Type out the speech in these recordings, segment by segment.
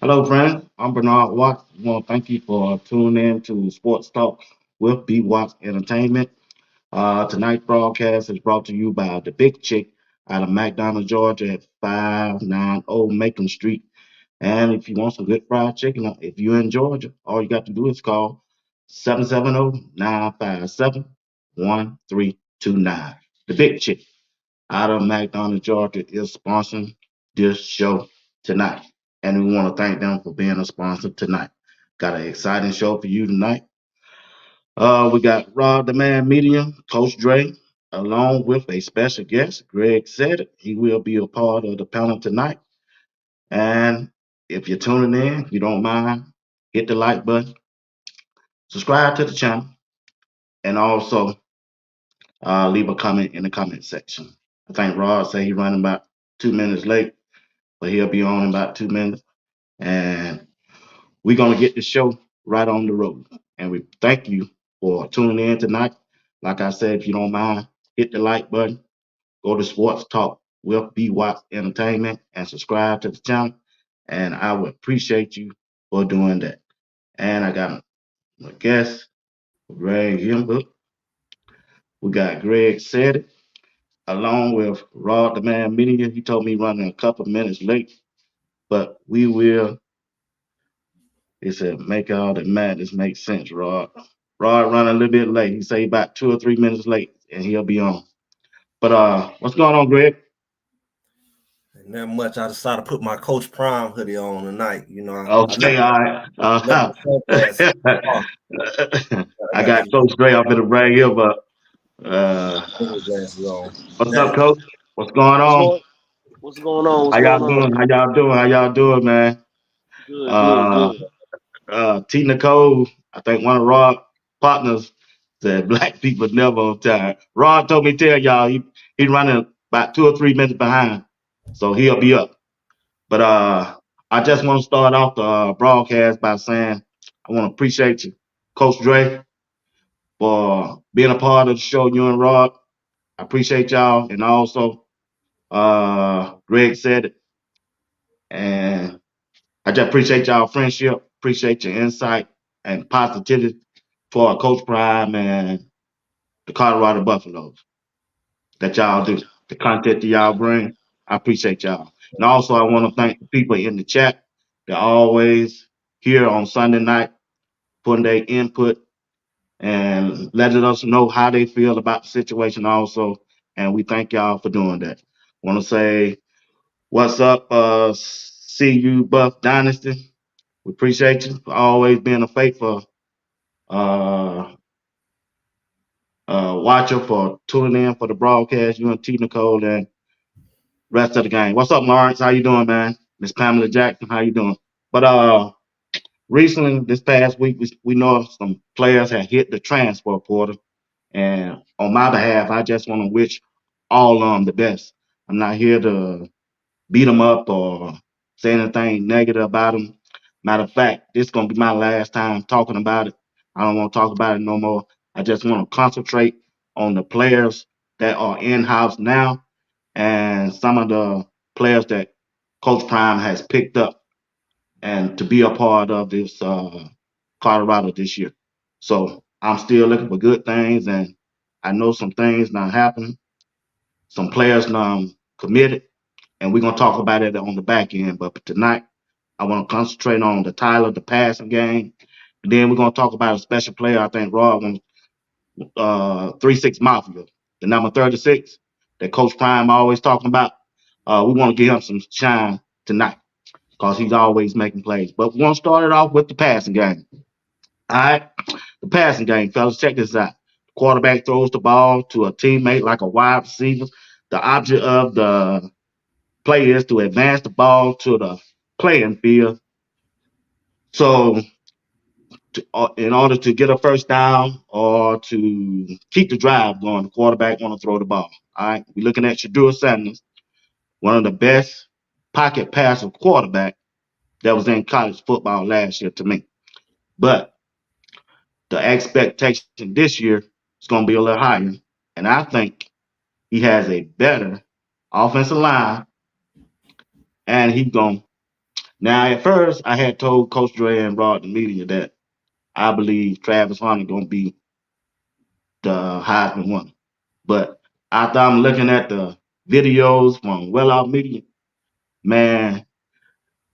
Hello, friends. I'm Bernard Watts. I want to thank you for tuning in to Sports Talk with BWatts Entertainment. Tonight's broadcast is brought to you by the Big Chick out of McDonough, Georgia at 590 Macon Street. And if you want some good fried chicken, if you're in Georgia, all you got to do is call 770-957-1329. The Big Chick out of McDonough, Georgia is sponsoring this show tonight. And we want to thank them for being a sponsor tonight. Got an exciting show for you tonight. We got RobDaManMedia, Coach Dre, along with a special guest. Greg said it. He will be a part of the panel tonight. And if you're tuning in, if you don't mind, hit the like button, subscribe to the channel, and also leave a comment in the comment section. I think Rod said he's running about 2 minutes late, but he'll be on in about 2 minutes. And we're going to get the show right on the road. And we thank you for tuning in tonight. Like I said, if you don't mind, hit the like button, go to Sports Talk with BWatts Entertainment, and subscribe to the channel. And I would appreciate you for doing that. And I got my guest, Greg Himbook. We got Greg Said It, along with Rod the Man Media. He told me running a couple minutes late, but we will. He said, make all the madness make sense, Rod. Rod running a little bit late. He say about 2 or 3 minutes late, and he'll be on. But what's going on, Greg? Not much. I decided to put my Coach Prime hoodie on tonight. Okay, all right. Let the sun pass. I I got got these Coach Dre up in the brag here, but uh, glasses on. what's up, Coach? What's going What's on? going What's going on? What's How y'all going on? doing? How y'all doing? How y'all doing, man? Good, good, Uh, good. T. Nicole, I think one of Rod's partners said black people never on time. Rod told me to tell y'all he running about 2 or 3 minutes behind, so he'll be up. But I just want to start off the broadcast by saying I want to appreciate you, Coach Dre, for being a part of the show. You and Rod, I appreciate y'all, and also Greg said it, and I just appreciate y'all friendship, appreciate your insight and positivity for Coach Prime and the Colorado Buffaloes that y'all do, the content that y'all bring. I appreciate y'all. And also, I want to thank the people in the chat that always here on Sunday night putting their input and letting us know how they feel about the situation also. And we thank y'all for doing that. Want to say, what's up, CU Buff Dynasty? We appreciate you for always being a faithful uh, watcher for tuning in for the broadcast. You and T. Nicole and rest of the game. What's up, Lawrence? How you doing, man? Miss Pamela Jackson, how you doing? But recently, this past week, we know some players had hit the transfer portal, and on my behalf, I just want to wish all of them the best. I'm not here to beat them up or say anything negative about them. Matter of fact, this is gonna be my last time talking about it. I don't want to talk about it no more. I just want to concentrate on the players that are in house now and some of the players that Coach Prime has picked up and to be a part of this Colorado this year. So I'm still looking for good things, and I know some things now happening. Some players now committed, and we're gonna talk about it on the back end. But tonight, I want to concentrate on the Tyler, the passing game, and then we're gonna talk about a special player. I think Rod wants 3-6 Mafia, the number 36 that Coach Prime always talking about. We want to give him some shine tonight because he's always making plays. But we want to start it off with the passing game. All right, the passing game, fellas. Check this out. The quarterback throws the ball to a teammate like a wide receiver. The object of the play is to advance the ball to the playing field. So in order to get a first down or to keep the drive going, the quarterback want to throw the ball. All right, we're looking at Shadur Sanders, one of the best pocket passive quarterback that was in college football last year to me. But the expectation this year is going to be a little higher, and I think he has a better offensive line, and he's going to Now, at first, I had told Coach Dre and RobDaMedia that I believe Travis Hunter going to be the Heisman winner. But after I'm looking at the videos from Well Off Media, man,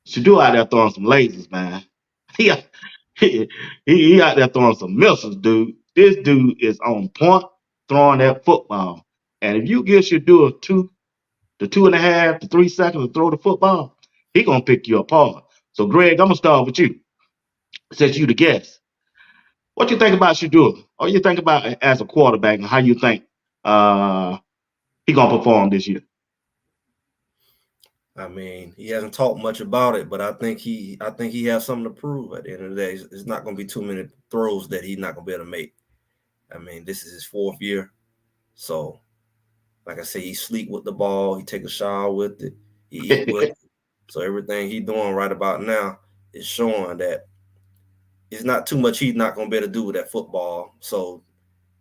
Shador out there throwing some lasers, man. He, he out there throwing some missiles, dude. This dude is on point throwing that football. And if you give Shador 2.5 to 3 seconds to throw the football, he gonna pick you apart. So, Greg, I'm gonna start with you, since you the guest. What you think about Shador? Or you think about it as a quarterback and how you think he gonna perform this year? I mean, he hasn't talked much about it, but I think he has something to prove at the end of the day. It's not going to be too many throws that he's not going to be able to make. I mean, this is his 4th year. So, like I say, he sleep with the ball. He take a shower with it. He eat with it. So everything he's doing right about now is showing that it's not too much he's not going to be able to do with that football. So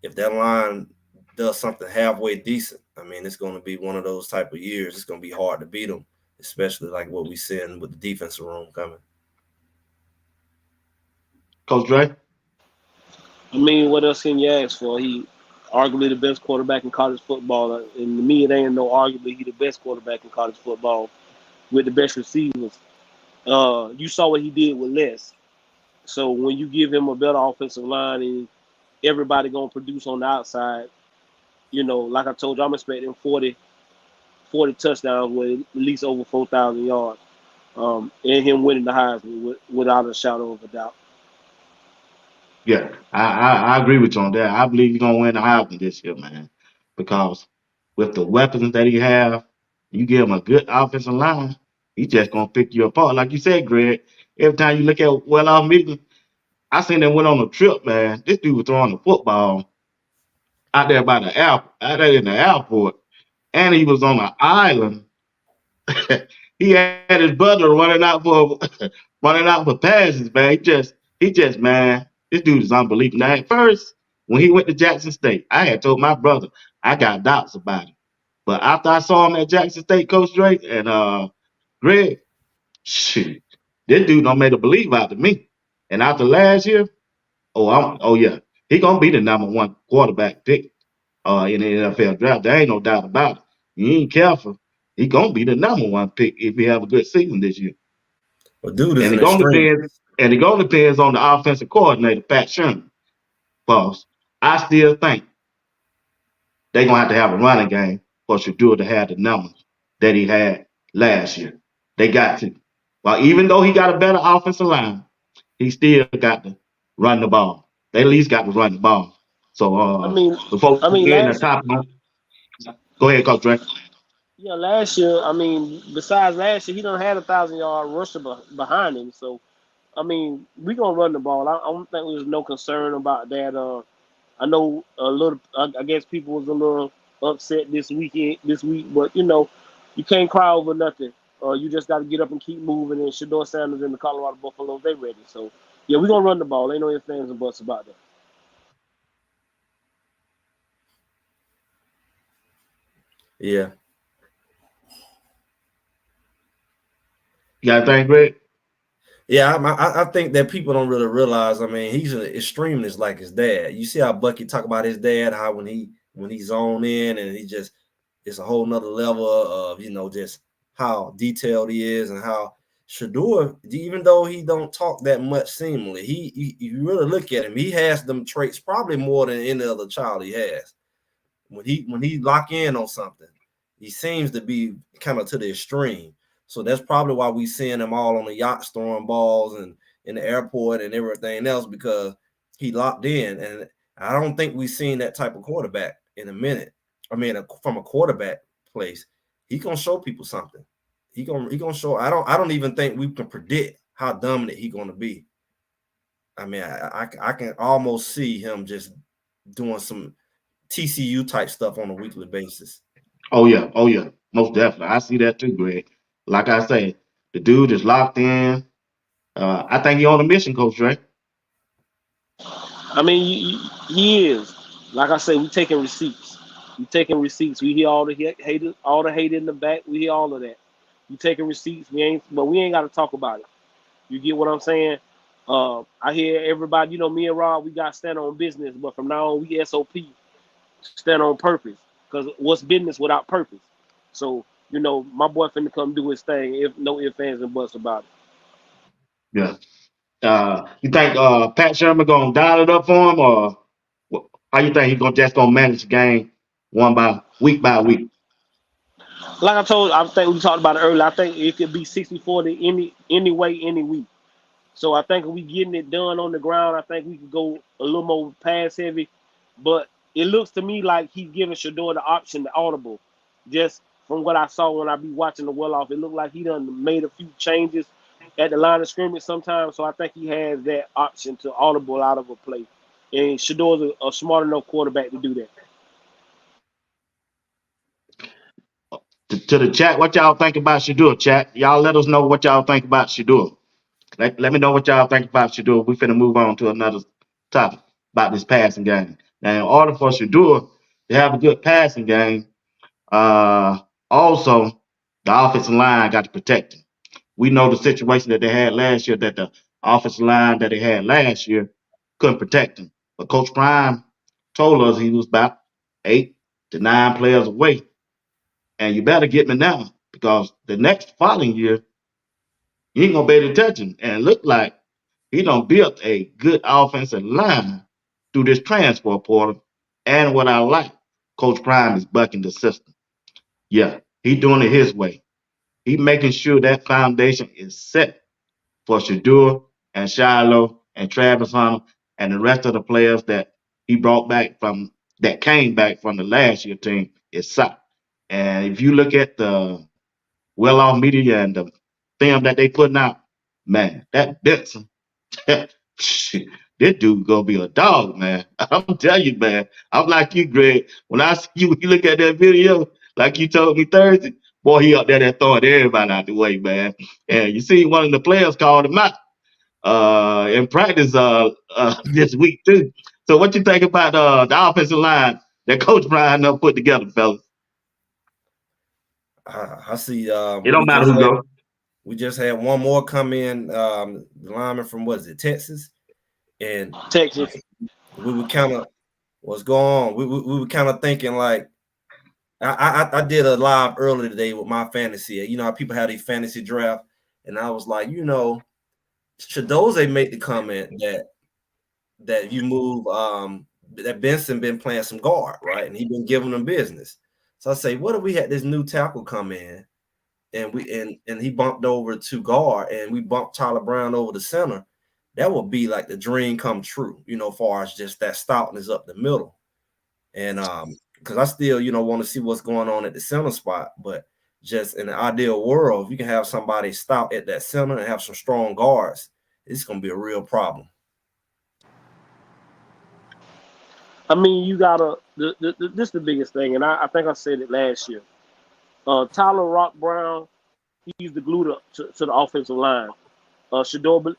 if that line does something halfway decent, I mean, it's going to be one of those type of years. It's going to be hard to beat them, especially like what we seeing with the defensive room coming. Coach Dre? I mean, what else can you ask for? He arguably the best quarterback in college football. And to me, it ain't no arguably he the best quarterback in college football with the best receivers. You saw what he did with Les. So when you give him a better offensive line and everybody gonna produce on the outside, you know, like I told you, I'm expecting 40 touchdowns with at least over 4,000 yards. And him winning the Heisman without a shadow of a doubt. Yeah, I agree with you on that. I believe he's gonna win the Heisman this year, man. Because with the weapons that he have, you give him a good offensive line, he just gonna pick you apart. Like you said, Greg, every time you look at Well Off Media, I seen them went on a trip, man. This dude was throwing the football out there by the airport, out there in the airport, and he was on an island. He had his brother running out for passes, man. He just man, this dude is unbelievable. Now at first, when he went to Jackson State, I had told my brother I got doubts about him. But after I saw him at Jackson State, Coach Drake and Greg, shoot, this dude don't make a believe out to me. And after last year, oh yeah, he gonna be the #1 quarterback pick in the NFL draft. There ain't no doubt about it. You ain't careful, he gonna be the #1 pick if he have a good season this year. Well, dude is And an it gonna extreme. depend. And it gonna depends on the offensive coordinator, Pat Sherman. Boss, I still think they gonna have to have a running game for Shador to have the numbers that he had last year. They got to. Well, even though he got a better offensive line, he still got to run the ball. They at least got to run the ball. So I mean, before I we mean get in the last top, go ahead, Coach Drake. yeah last year. I mean, besides last year, he done had 1,000-yard rusher behind him. So I mean, we gonna run the ball. I don't think there's no concern about that. I know a little. I guess people was a little upset this week, but you know, you can't cry over nothing. You just got to get up and keep moving. And Shador Sanders and the Colorado Buffaloes, they ready. So yeah, we gonna run the ball. Ain't no ifs, ands, and buts about that. Yeah. You got anything, Greg? Yeah, I think that people don't really realize. I mean, he's an extremist like his dad. You see how Bucky talk about his dad, how when he's on in and it's a whole nother level of just how detailed he is and how Shador, even though he don't talk that much seemingly, you really look at him, he has them traits probably more than any other child he has. When he lock in on something, he seems to be kind of to the extreme. So that's probably why we seeing him all on the yachts throwing balls and in the airport and everything else, because he locked in. And I don't think we've seen that type of quarterback in a minute. I mean, from a quarterback place, he gonna show people something. He gonna show. I don't even think we can predict how dominant he gonna be. I mean, I can almost see him just doing some TCU type stuff on a weekly basis. Oh yeah, most definitely. I see that too, Greg. Like I say, the dude is locked in. I think he on a mission, Coach Drake. I mean, he is. Like I say, we taking receipts. We taking receipts. We hear all the hate in the back. We hear all of that. You taking receipts. But we ain't got to talk about it. You get what I'm saying? I hear everybody, me and Rob, we got stand on business, but from now on, we SOP, stand on purpose. Because what's business without purpose? So, my boy finna come do his thing, if no ifs, ands, and buts about it. Yeah. You think Pat Sherman gonna dial it up for him, or how you think he's gonna manage the game week by week? Like I think we talked about it earlier. I think it could be 60-40 any way, any week. So I think if we getting it done on the ground, I think we could go a little more pass heavy. But it looks to me like he's giving Shador the option to audible. Just from what I saw when I be watching the well off, it looked like he done made a few changes at the line of scrimmage sometimes. So I think he has that option to audible out of a play. And Shador's a smart enough quarterback to do that. To the chat, what y'all think about Shador, chat? Y'all let us know what y'all think about Shador. Let me know what y'all think about Shador. We finna move on to another topic about this passing game. Now, in order for Shador to have a good passing game, also the offensive line got to protect him. We know the situation that they had last year, that the offensive line that they had last year couldn't protect him. But Coach Prime told us he was about 8 to 9 players away. And you better get me now, because the next following year, you ain't gonna be able to touch him. And it looked like he done built a good offensive line through this transfer portal. And what I like, Coach Prime is bucking the system. Yeah, he doing it his way. He making sure that foundation is set for Shador and Shiloh and Travis Hunter and the rest of the players that he brought back that came back from the last year team is set. And if you look at the well-off media and the film that they putting out, man, that Benson, shit, this dude gonna be a dog, man. I'm telling you, man. I'm like you, Greg. When I see you, when you look at that video, like you told me Thursday, boy, he up there throwing everybody out the way, man. And you see one of the players called him out in practice this week too. So what you think about the offensive line that Coach Brian put together, fellas? I see. It don't matter who goes. We just had one more come in, the lineman from Texas, and Texas. We were kind of what's going on. We were kind of thinking like, I did a live earlier today with my fantasy. You know how people have a fantasy draft, and I was like, Shadoze made the comment that you move that Benson been playing some guard, right, and he been giving them business. So I say, what if we had this new tackle come in, and he bumped over to guard, and we bumped Tyler Brown over to center? That would be like the dream come true, as far as just that stoutness up the middle. And because I still, want to see what's going on at the center spot. But just in the ideal world, if you can have somebody stout at that center and have some strong guards, it's going to be a real problem. I mean, you gotta. This is the biggest thing, and I think I said it last year. Tyler Rock Brown, he's the glue to the offensive line. Shador,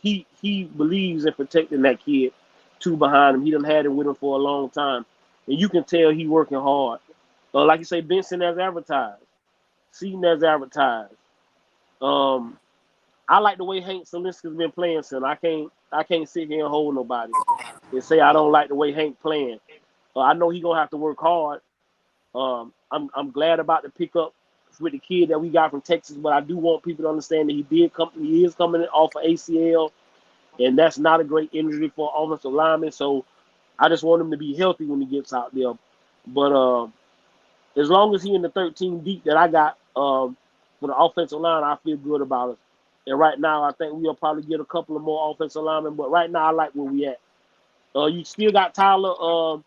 he believes in protecting that kid. Two behind him, he done had it with him for a long time, and you can tell he working hard. Like you say, Benson as advertised, Seaton as advertised. I like the way Hank Salinski's been playing, son. I can't sit here and hold nobody and say I don't like the way Hank playing. I know he gonna have to work hard. I'm glad about the pickup with the kid that we got from Texas, but I do want people to understand that he is coming off of ACL, and that's not a great injury for offensive lineman. So I just want him to be healthy when he gets out there. But as long as he in the 13 deep that I got for the offensive line, I feel good about it. And right now, I think we'll probably get a couple of more offensive linemen. But right now, I like where we at. You still got Tyler,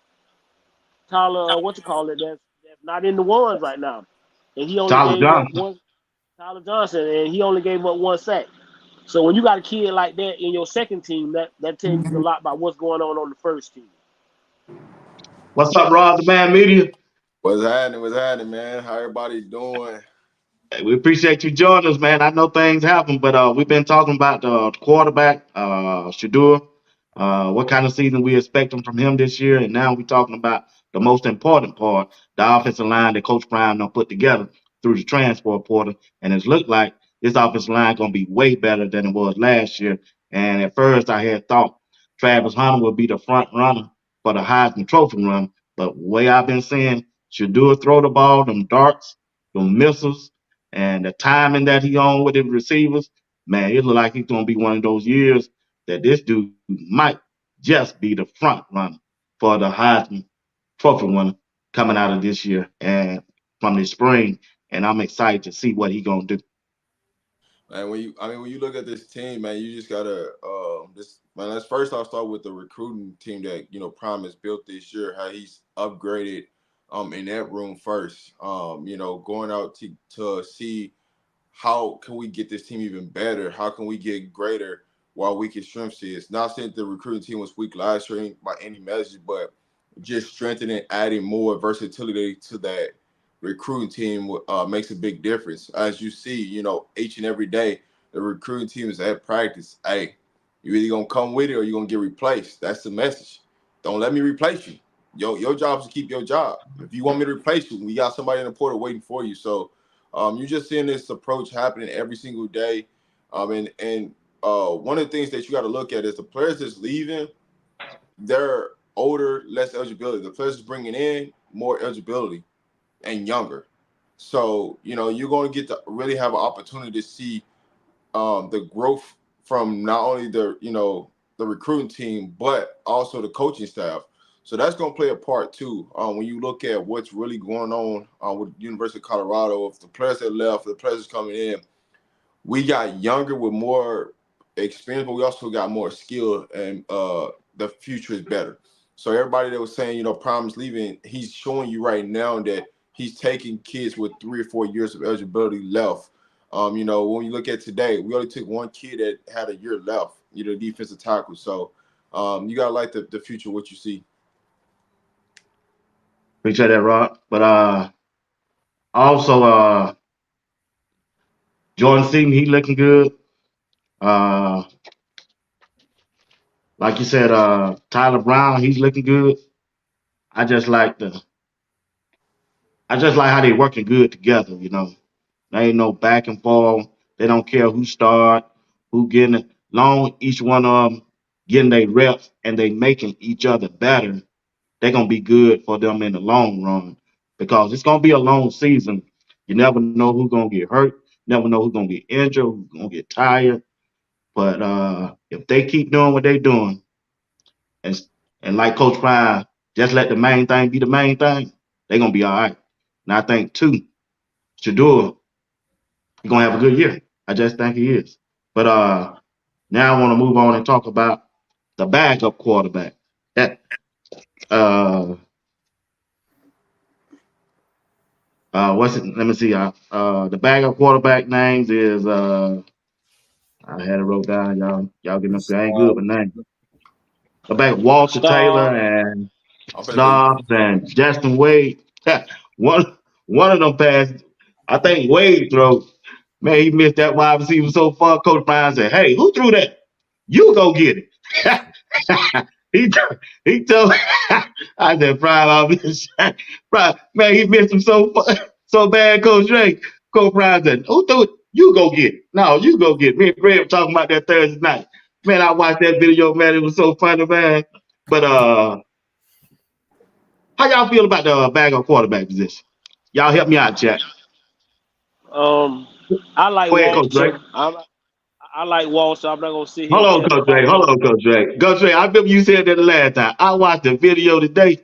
what you call it? That's not in the ones right now, and he only gave up one. Tyler Johnson, and he only gave up one sack. So when you got a kid like that in your second team, that tells you a lot about what's going on the first team. What's up, RobDaManMedia? What's happening, man? How everybody doing? Hey, we appreciate you joining us, man. I know things happen, but we've been talking about the quarterback, Shador, what kind of season we expecting from him this year, and now we're talking about the most important part, the offensive line that Coach Prime put together. through the transfer portal, and it's looked like this offensive line going to be way better than it was last year. And at first, I had thought Travis Hunter would be the front runner for the Heisman Trophy run, but way I've been seeing Shador throw the ball, them darts, them missiles, and the timing that he on with the receivers, man, it look like he's going to be one of those years that this dude might just be the front runner for the Heisman Trophy winner coming out of this year and from the spring. And I'm excited to see what he's going to do. Man, when you look at this team, man, you just gotta this man. Let's first off start with the recruiting team that Prime has built this year. How he's upgraded in that room first. Going out to see how can we get this team even better? How can we get greater while we can strengthen it? Not saying the recruiting team was weak last year by any measure, but just strengthening, adding more versatility to that recruiting team makes a big difference. As you see, each and every day, the recruiting team is at practice. Hey, you either gonna come with it or you're gonna get replaced. That's the message. Don't let me replace you. Your job is to keep your job. If you want me to replace you, we got somebody in the portal waiting for you. So you're just seeing this approach happening every single day. And one of the things that you got to look at is the players that's leaving, they're older, less eligibility. The players bringing in more eligibility and younger. So, you're going to get to really have an opportunity to see the growth from not only the recruiting team, but also the coaching staff. So that's going to play a part too. When you look at what's really going on with University of Colorado, if the players that left, the players coming in, we got younger with more experience, but we also got more skill, and the future is better. So everybody that was saying, Prime is leaving, he's showing you right now that he's taking kids with 3 or 4 years of eligibility left. When you look at today, we only took one kid that had a year left, defensive tackle. So you got to like the future, what you see. Appreciate that, Rod. But also Jordan Seaton, he looking good. Uh, like you said, Tyler Brown, he's looking good. I just like how they working good together. There ain't no back and forth. They don't care who start, who getting it. Long each one of them getting their reps and they making each other better. They're gonna be good for them in the long run because it's gonna be a long season. You never know who's gonna get hurt. Never know who's gonna get injured. Who's gonna get tired. But if they keep doing what they're doing, and and like Coach Prime, just let the main thing be the main thing, they're gonna be all right. And I think too, Shador, he's gonna have a good year. I just think he is. But now I want to move on and talk about the backup quarterback. That what's it? Let me see. The backup quarterback names is I had it wrote down. Y'all give me. I ain't good with names. The back Walter Taylor Star. and I'm finna say, Snobs and Justin Wade. one one of them passed. I think Wade throw. Man, he missed that wide receiver so far. Coach Brown said, "Hey, who threw that? You go get it." he he told. I said, "Prime, I'll be Prime, man, he missed him so bad." Coach Drake, Coach Brown said, "Who threw it? You go get it. No, you go get it." Me and Greg were talking about that Thursday night. Man, I watched that video, man. It was so funny, man. But how y'all feel about the backup quarterback position? Y'all help me out, chat. I like Go ahead, Coach Drake. Walter. I like Walter. I'm not gonna sit here Hold and on, tell Coach Drake. nobody Hold else. on, Coach Drake. Coach Drake, I remember you said that the last time. I watched the video today.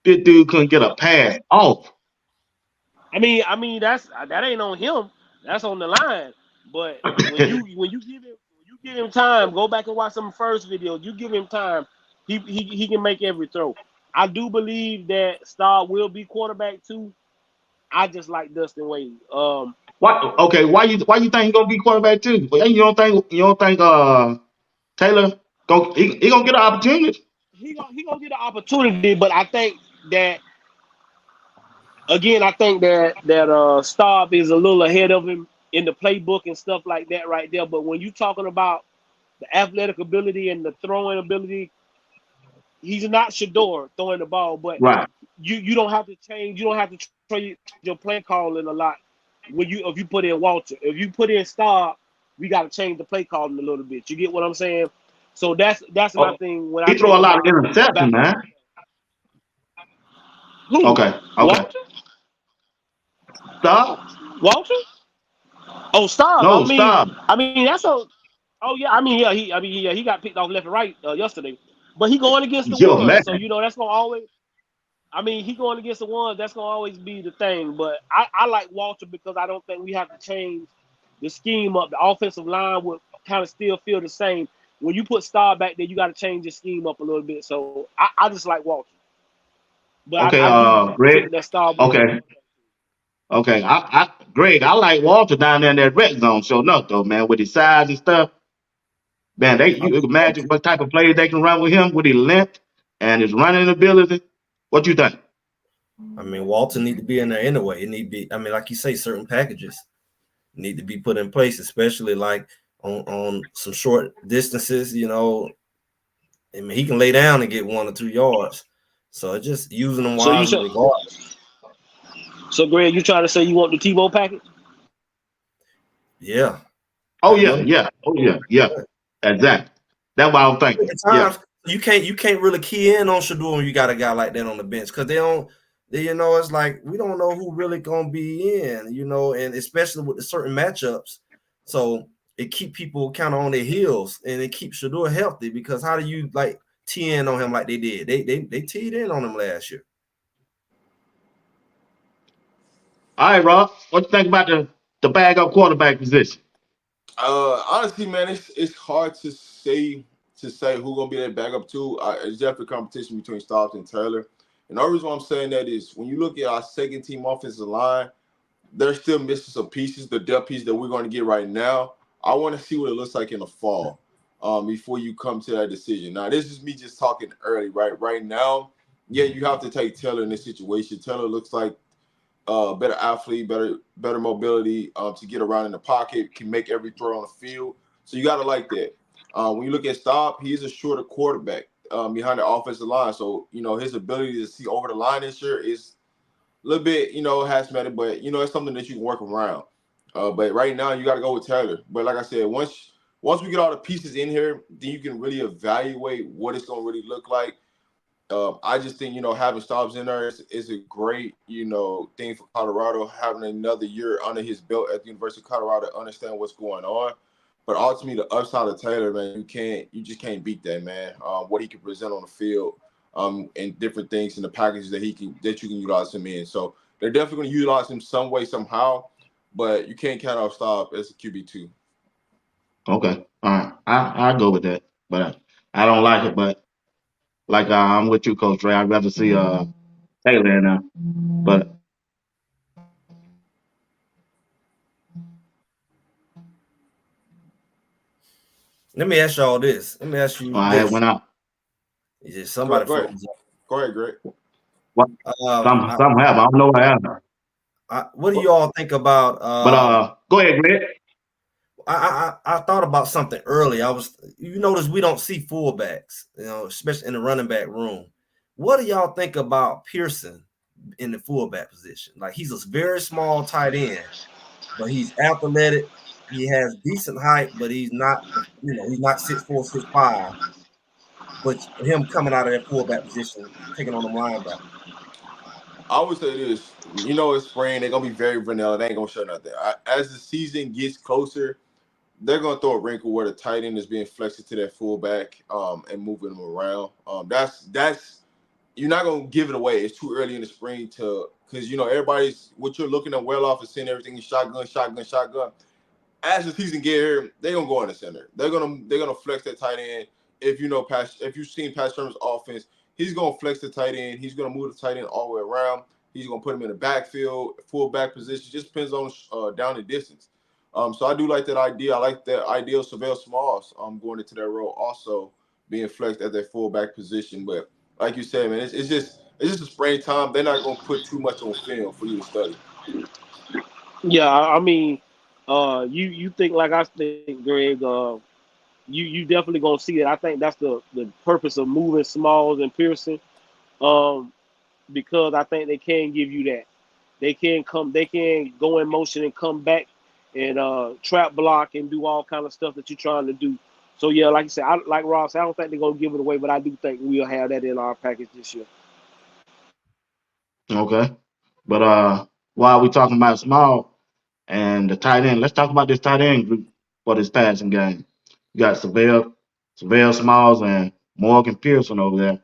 This dude couldn't get a pass off. That ain't on him. That's on the line. But when you give him time, go back and watch some first videos. You give him time, he can make every throw. I do believe that Star will be quarterback too. I just like Dustin Wade. What? Okay, why you think he gonna be quarterback too? You don't think Taylor he gonna get an opportunity? He gonna get an opportunity, but I think that Staub is a little ahead of him in the playbook and stuff like that right there. But when you're talking about the athletic ability and the throwing ability, he's not Shador throwing the ball, but Right. you don't have to change. You don't have to change your play calling a lot if you put in Walter. If you put in Star, we got to change the play calling a little bit. You get what I'm saying? So that's my Oh, thing when I he throw think a lot of about interception, man. who Okay, okay. Walter. Stop. Walter. Oh, Star. No, stop. I mean that's a. Oh yeah. He got picked off left and right yesterday, but he going against the Yo, man. ones. So that's gonna always. I mean, he going against the ones. That's gonna always be the thing. But I like Walter because I don't think we have to change the scheme up. The offensive line would kind of still feel the same. When you put Star back there, you got to change the scheme up a little bit. So I just like Walter, but Okay, I do Greg. think that Star will be. Okay, okay. Greg, I like Walter down there in that red zone. Sure enough, though, man, with his size and stuff. Man, I you can imagine what type of plays they can run with him with his length and his running ability. What you think? mean, Walter need to be in there anyway. It need to be. I mean, like you say, certain packages need to be put in place, especially like on some short distances. I mean, he can lay down and get 1 or 2 yards. So it's just using them So you wisely, said. regardless. So Greg, you trying to say you want the Tebow package? Yeah. Oh At yeah, one yeah, oh yeah, yeah. Exactly. That's what I was thinking. Yeah. times you can't really key in on Shador when you got a guy like that on the bench because it's like we don't know who really gonna be in, and especially with the certain matchups. So it keep people kind of on their heels and it keeps Shador healthy because how do you like tee in on him like they did? They teed in on him last year. All right, Rob. What you think about the bag up quarterback position? Honestly, man, it's hard to say who gonna be that backup too. It's definitely competition between Stobbs and Taylor. And the reason why I'm saying that is when you look at our second team offensive line, they're still missing some pieces. The depth piece that we're going to get right now, I want to see what it looks like in the fall before you come to that decision. Now, this is me just talking early, right? Right now, yeah, you have to take Taylor in this situation. Taylor looks like better athlete, better mobility to get around in the pocket, can make every throw on the field. So you got to like that. When you look at Staub, he's a shorter quarterback behind the offensive line. So, his ability to see over the line this year is a little bit, hazmated, but, it's something that you can work around. But right now, you got to go with Taylor. But like I said, once we get all the pieces in here, then you can really evaluate what it's going to really look like. I just think, having Stobbs in there is a great, thing for Colorado, having another year under his belt at the University of Colorado to understand what's going on. But ultimately, the upside of Taylor, man, you just can't beat that, man. What he can present on the field, and different things in the packages that you can utilize him in. So they're definitely going to utilize him some way, somehow. But you can't count out Stobbs as a QB2. Okay. All right. I go with that, but I don't like it. But like I'm with you, Coach Ray. I'd rather see Taylor in there. But Let me ask y'all this. Let me ask you I had this. went out. Is it Go somebody ahead. froze up? Go ahead, Greg. What? Um, Some have. I don't know what happened. what do you all think about? But go ahead, Greg. I thought about something early. You notice we don't see fullbacks, especially in the running back room. What do y'all think about Pearson in the fullback position? Like he's a very small tight end, but he's athletic. He has decent height, but he's not 6'4", 6'5". But him coming out of that fullback position, taking on the linebacker. I would say this, it's spring. They're going to be very vanilla. They ain't going to show nothing. As the season gets closer, they're going to throw a wrinkle where the tight end is being flexed to that fullback and moving them around. That's you're not going to give it away. It's too early in the spring because, everybody's what you're looking at well off is seeing everything in shotgun. As the season get here, they're going to go in the center. They're gonna flex that tight end. If you've seen Pat Shermer's offense, he's going to flex the tight end. He's going to move the tight end all the way around. He's going to put him in the backfield, full back position. Just depends on down the distance. So I do like that idea. I like that idea of Savell Smalls going into that role, also being flexed at that fullback position. But like you said, man, it's just a springtime. They're not going to put too much on film for you to study. Yeah, I mean, you think like I think, Greg. You definitely gonna see it. I think that's the purpose of moving Smalls and Pearson, because I think they can give you that. They can go in motion and come back and trap block and do all kind of stuff that you're trying to do. So yeah, like you said, like Rob said, I don't think they're gonna give it away, but I do think we'll have that in our package this year. Okay. But while we talking about small and the tight end, let's talk about this tight end group for this passing game. You got Savell Smalls and Morgan Pearson over there.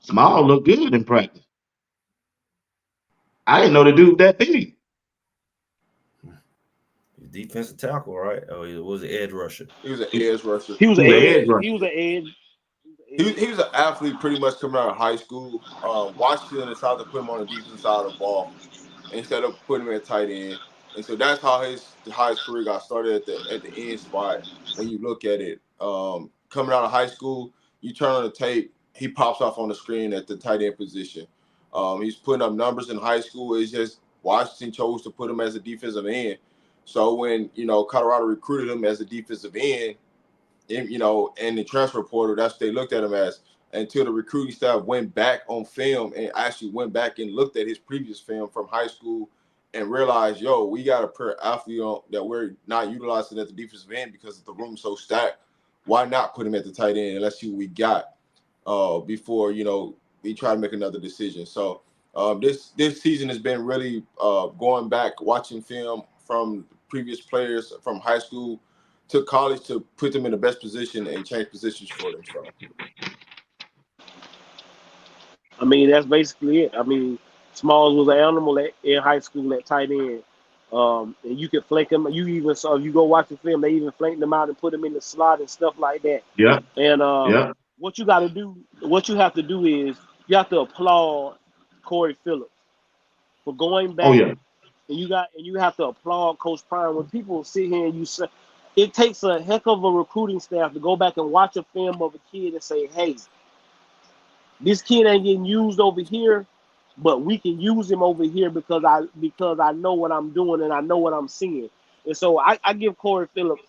Small looked good in practice. I didn't know the dude that big. Defensive tackle, right? Oh, it was an edge rusher. He was an edge rusher. He was He an was an edge edge. rusher. He was an edge. He was an athlete pretty much coming out of high school. Washington decided to put him on the defensive side of the ball instead of putting him at tight end. And so that's how his career got started at the end spot. When you look at it, coming out of high school, you turn on the tape, he pops off on the screen at the tight end position. He's putting up numbers in high school. It's just Washington chose to put him as a defensive end. So when Colorado recruited him as a defensive end, in the transfer portal, that's what they looked at him as, until the recruiting staff went back on film and actually went back and looked at his previous film from high school and realized, we got a pair athlete that we're not utilizing at the defensive end because the room's so stacked. Why not put him at the tight end and let's see what we got before we try to make another decision. So this season has been really going back, watching film from previous players from high school to college to put them in the best position and change positions for them. So, I mean, that's basically it. I mean, Smalls was an animal in high school at tight end. And you could flank him. You even saw, if you go watch the film, they even flanked him out and put him in the slot and stuff like that. Yeah. And Yeah. what you got to do, what you have to do is you have to applaud Corey Phillips for going back. Oh yeah. And you have to applaud Coach Prime. When people sit here and you say, it takes a heck of a recruiting staff to go back and watch a film of a kid and say, hey, this kid ain't getting used over here, but we can use him over here because I know what I'm doing and I know what I'm seeing. And so I give Corey Phillips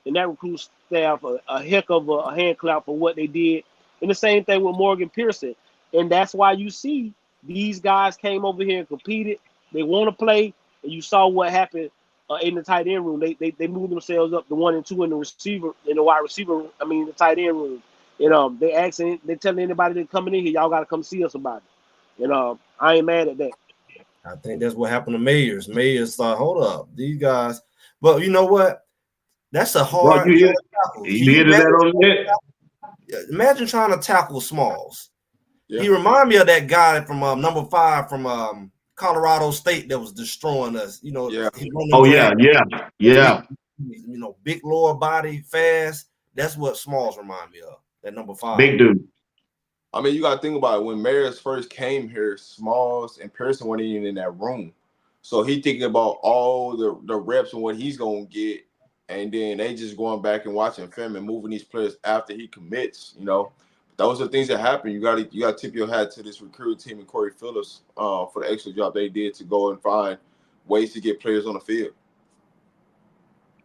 and that recruiting staff a heck of a hand clap for what they did. And the same thing with Morgan Pearson. And that's why you see these guys came over here and competed. They want to play. And you saw what happened in the tight end room. They moved themselves up to 1 and 2 in the wide receiver. I mean, the tight end room. And they telling anybody that coming in here, y'all got to come see us about it. And I ain't mad at that. I think that's what happened to Mayers. Mayers thought, hold up, these guys. But you know what? That's a hard tackle. He did that on that. Imagine trying to tackle Smalls. Yeah. He remind me of that guy from number 5 from Colorado State that was destroying us. Yeah. Oh yeah. Big lower body, fast. That's what Smalls remind me of. That number 5. Big dude. I mean, you got to think about it. When Mayers first came here, Smalls and Pearson weren't even in that room. So he thinking about all the reps and what he's going to get. And then they just going back and watching film and moving these players after he commits, Those are things that happen. You got to tip your hat to this recruiting team and Corey Phillips for the extra job they did to go and find ways to get players on the field.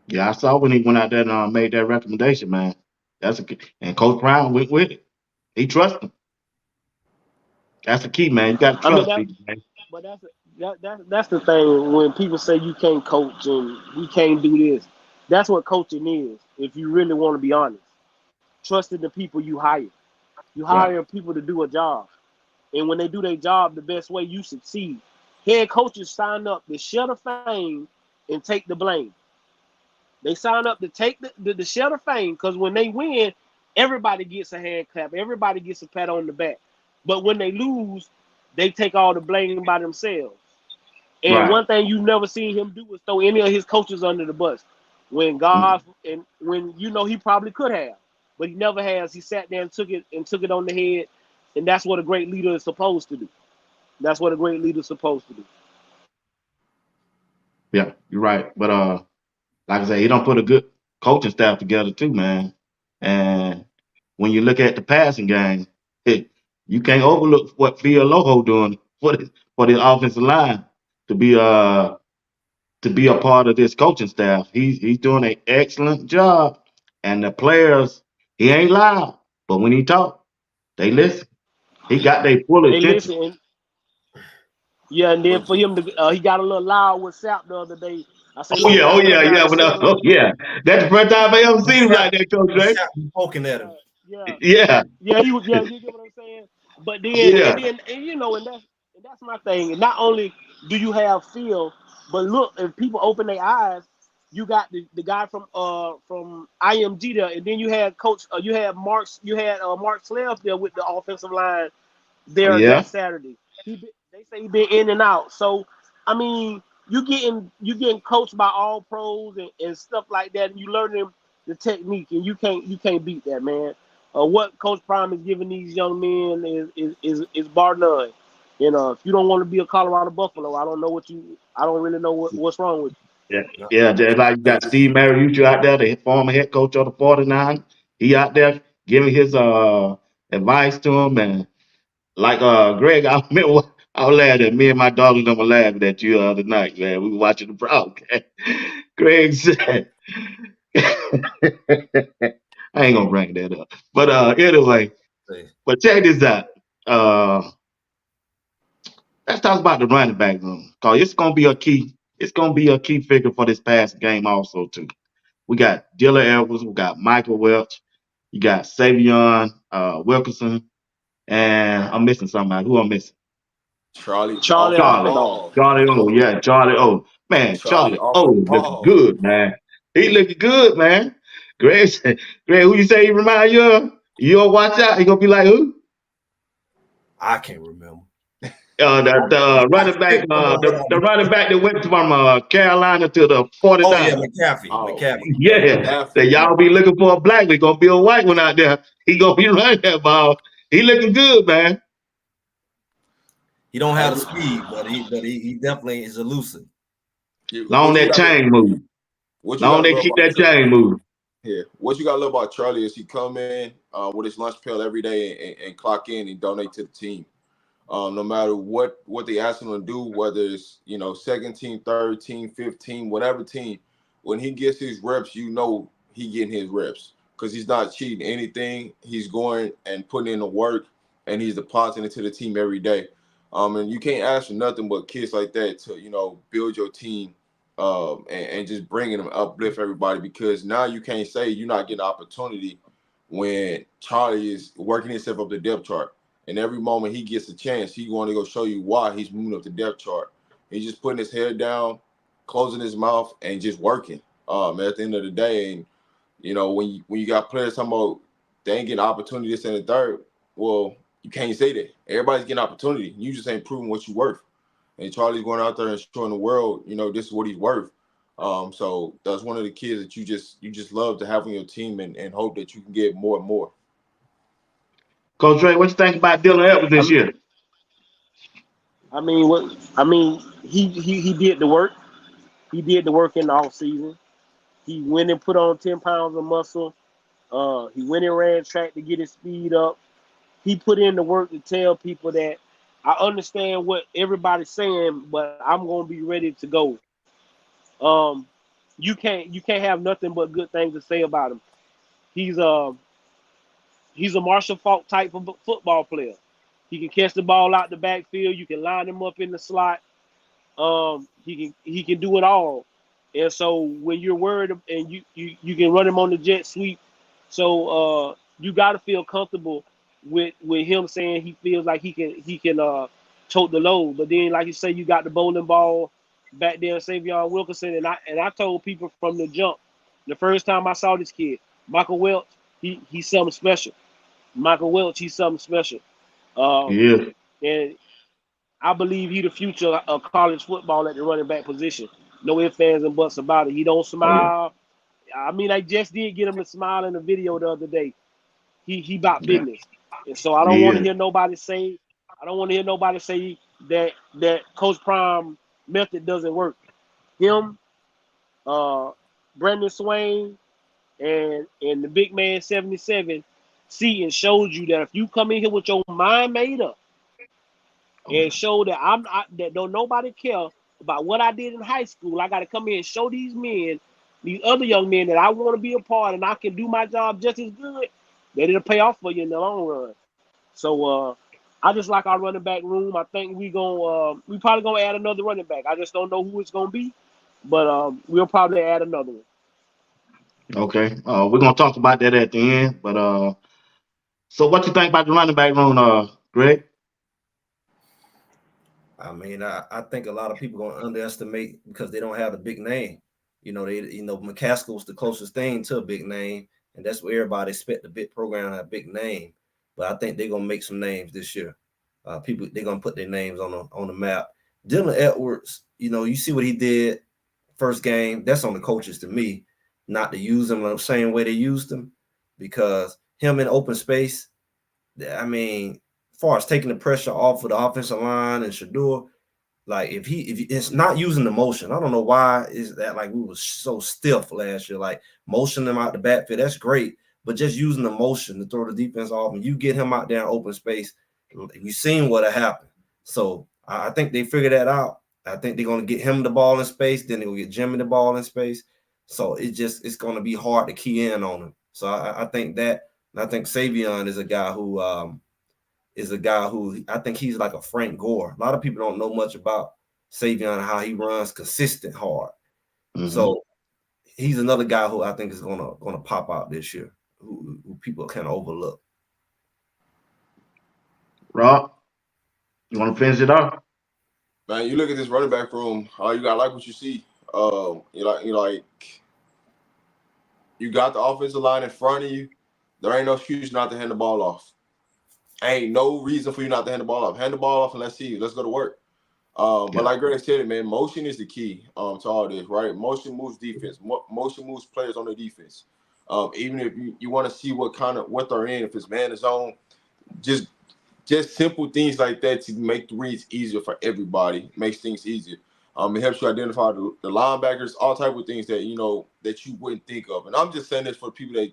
Yeah, I saw when he went out there and made that recommendation, man. And Coach Brown went with it. He trusts him. That's the key, man. You got to trust people, man. But that's the thing. When people say you can't coach and you can't do this, that's what coaching is. If you really want to be honest, trusting the people you hire. You hire people to do a job, and when they do their job the best way, you succeed. Head coaches sign up to share the fame and take the blame. They sign up to take the share the fame because when they win, everybody gets a hand clap. Everybody gets a pat on the back. But when they lose, they take all the blame by themselves. And one thing you've never seen him do is throw any of his coaches under the bus. When he probably could have, but he never has. He sat there and took it on the head, and that's what a great leader is supposed to do. That's what a great leader is supposed to do. Yeah, you're right. But like I said, he don't put a good coaching staff together too, man. And when you look at the passing game, you can't overlook what Phil Loho doing for the offensive line to be a part of this coaching staff. He's doing an excellent job, and the players, he ain't loud, but when he talk, they listen. He got their full attention. Listen, Yeah, and then But for him to he got a little loud with Sap the other day. I say, Oh look, yeah, Sap, oh cut yeah, down yeah. the But sweat a oh little bit. yeah, that's the first time I ever When seen him like that, Coach When Ray. Sapp be poking at Yeah, him. yeah, Yeah, yeah. He was. Yeah, you get what I'm saying. But then, yeah, and you know, and that's my thing. And not only do you have Phil, but look, if people open their eyes, you got the guy from IMG there, and then you had Coach, you had Mark Slave there with the offensive line oh there yeah. that Saturday. They say he been in and out. So I mean, you getting coached by all pros and stuff like that, and you learning the technique, and you can't beat that, man. What Coach Prime is giving these young men is bar none. And if you don't want to be a Colorado Buffalo, I don't really know what's wrong with Yeah, No, yeah, just like you got Steve Mariucci out there, the former head coach of the 49. He out there giving his advice to him. And like Greg, I remember I was laughing. Me and my daughter were laughing at you the other night, man. We were watching the broadcast. Greg said, I ain't gonna bring that up. But anyway, you. but check this out. Uh let's talk about the running back room. Cause it's gonna be a key, it's gonna be a key figure for this past game also too. We got Dylan Edwards, we got Michael Welch, you got Savion Wilkerson, and I'm missing somebody. Who I'm missing? Charlie Charlie off the Charlie. Ockendall. ball. Charlie O. Yeah, Charlie O. Man, Charlie Charlie off O the looking ball. good, man. He looking good, man. Greg, Greg, who you say he remind you of? You don't watch out. He gonna be like who? I can't remember. The running back, Come on, the running back that went from Carolina to the oh yeah, 49. McCaffrey. Oh, McCaffrey. Yeah. Yeah, that McCaffrey. y'all be looking for a black. We gonna be a white one out there. He gonna be running that ball. He looking good, man. He don't have the Hey, speed, but he definitely is elusive. Long what you that got to chain move. what you got Long to they love keep about that chain moving. What you got to love about Charlie is he come in with his lunch pail every day and clock in and donate to the team. No matter what they ask him to do, whether it's second team, third team, 15, whatever team, when he gets his reps, he getting his reps because he's not cheating anything. He's going and putting in the work, and he's depositing into the team every day. And you can't ask for nothing but kids like that to build your team, and just bringing them uplift everybody because now you can't say you're not getting opportunity when Charlie is working himself up the depth chart. And every moment he gets a chance, he's going to go show you why he's moving up the depth chart. He's just putting his head down, closing his mouth, and just working. At the end of the day, and when you got players talking about they ain't getting opportunity this and the third, well, you can't say that. Everybody's getting opportunity. You just ain't proving what you're worth. And Charlie's going out there and showing the world, this is what he's worth. So that's one of the kids that you just love to have on your team and hope that you can get more and more. Coach Ray, what you think about Dylan Edwards I this mean, year? he did the work. He did the work in the off season. He went and put on 10 pounds of muscle. He went and ran track to get his speed up. He put in the work to tell people that I understand what everybody's saying, but I'm gonna be ready to go. Um, you can't have nothing but good things to say about him. He's uh he's a Marshall Faulk type of football player. He can catch the ball out the backfield. You can line him up in the slot. He can do it all. And so when you're worried and you can run him on the jet sweep, so you got to feel comfortable with him saying he feels like he can tote the load. But then like you say, you got the bowling ball back there, Savion Wilkerson, and I told people from the jump, the first time I saw this kid, Michael Welch, he's something special. Michael Welch, he's something special. Um, Yeah, and I believe he the future of college football at the running back position. No ifs, ands, and buts about it. He don't oh yeah, smile. I mean, I just did get him to smile in the video the other day. He about yeah, business, and so I don't want to yeah. hear nobody say. I don't want to hear nobody say that Coach Prime method doesn't work. Him, uh, Brandon Swain, and the big man 77 see and showed you that if you come in here with your mind made up Oh and yeah, show that that don't nobody care about what I did in high school. I got to come in and show these men, these other young men that I want to be a part and I can do my job just as good. That it'll pay off for you in the long run. So I just like our running back room. I think we probably gonna add another running back. I just don't know who it's gonna be, but we'll probably add another one. Okay. We're gonna talk about that at the end. But so what you think about the running back room, Greg? I mean, I think a lot of people gonna underestimate because they don't have the big name. McCaskill's the closest thing to a big name, and that's what everybody expect the big program to have a big name. But I think they're gonna make some names this year. People they're gonna put their names on the map. Dylan Edwards, you see what he did first game. That's on the coaches to me, not to use him the same way they used him, because him in open space. I mean, as far as taking the pressure off of the offensive line and Shador, like if it's not using the motion, I don't know why is that, like we was so stiff last year, like motioning him out the backfield, that's great, but just using the motion to throw the defense off and you get him out there in open space, you've seen what happened. So I think they figured that out. I think they're going to get him the ball in space, then they're going to get Jimmy the ball in space. So it's going to be hard to key in on him. So I think that, and I think Savion is a guy who I think he's like a Frank Gore. A lot of people don't know much about Savion and how he runs consistent hard. Mm-hmm. So he's another guy who I think is gonna pop out this year, who people kind of overlook. Rob, you want to finish it up? Man, you look at this running back room. You gotta like what you see. You got the offensive line in front of you. There ain't no excuse not to hand the ball off. Ain't no reason for you not to hand the ball off. Hand the ball off and let's see. Let's go to work. But like Greg said, man, motion is the key to all this, right? Motion moves defense. Motion moves players on the defense. Even if you want to see what they're in, if it's man is zone, just simple things like that to make the reads easier for everybody. Makes things easier. It helps you identify the linebackers, all type of things that that you wouldn't think of. And I'm just saying this for people that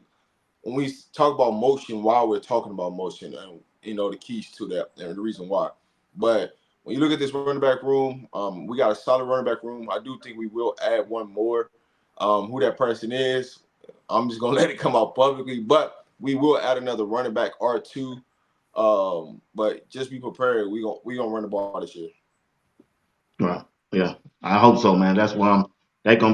when we talk about motion, why we're talking about motion, and the keys to that and the reason why. But when you look at this running back room, we got a solid running back room. I do think we will add one more. Who that person is, I'm just gonna let it come out publicly. But we will add another running back or two. But just be prepared. We gonna run the ball this year. Right. Yeah, I hope so, man. That's gonna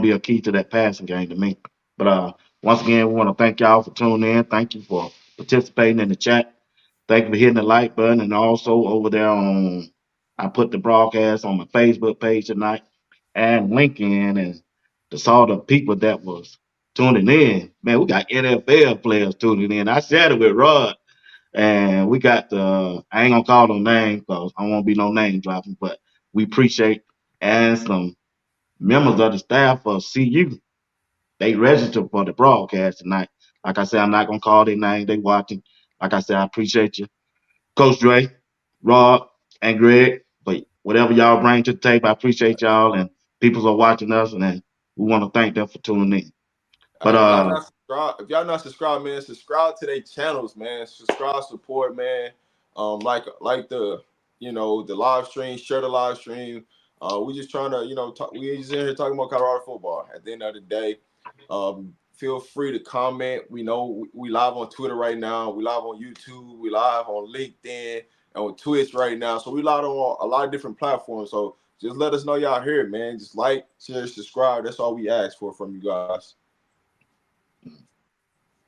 be a key to that passing game to me. But once again, we want to thank y'all for tuning in. Thank you for participating in the chat. Thank you for hitting the like button, and also over there I put the broadcast on my Facebook page tonight and LinkedIn, and to saw the people that was tuning in. Man, we got NFL players tuning in. I shared it with Rod, and we got I ain't gonna call no names because I won't be no name dropping, but we appreciate and some members of the staff of CU. They registered for the broadcast tonight. Like I said, I'm not gonna call their name. They watching. Like I said, I appreciate you, Coach Dre, Rob, and Greg. But whatever y'all bring to the table, I appreciate y'all, and people are watching us, and we want to thank them for tuning in. But if y'all not subscribed, man, subscribe to their channels, man. Subscribe, support, man. Like the the live stream, share the live stream. We just trying to talk. We just in here talking about Colorado football. At the end of the day, feel free to comment. We know we live on Twitter right now. We live on YouTube. We live on LinkedIn and on Twitch right now. So we live on a lot of different platforms. So just let us know y'all here, man. Just like, share, subscribe. That's all we ask for from you guys.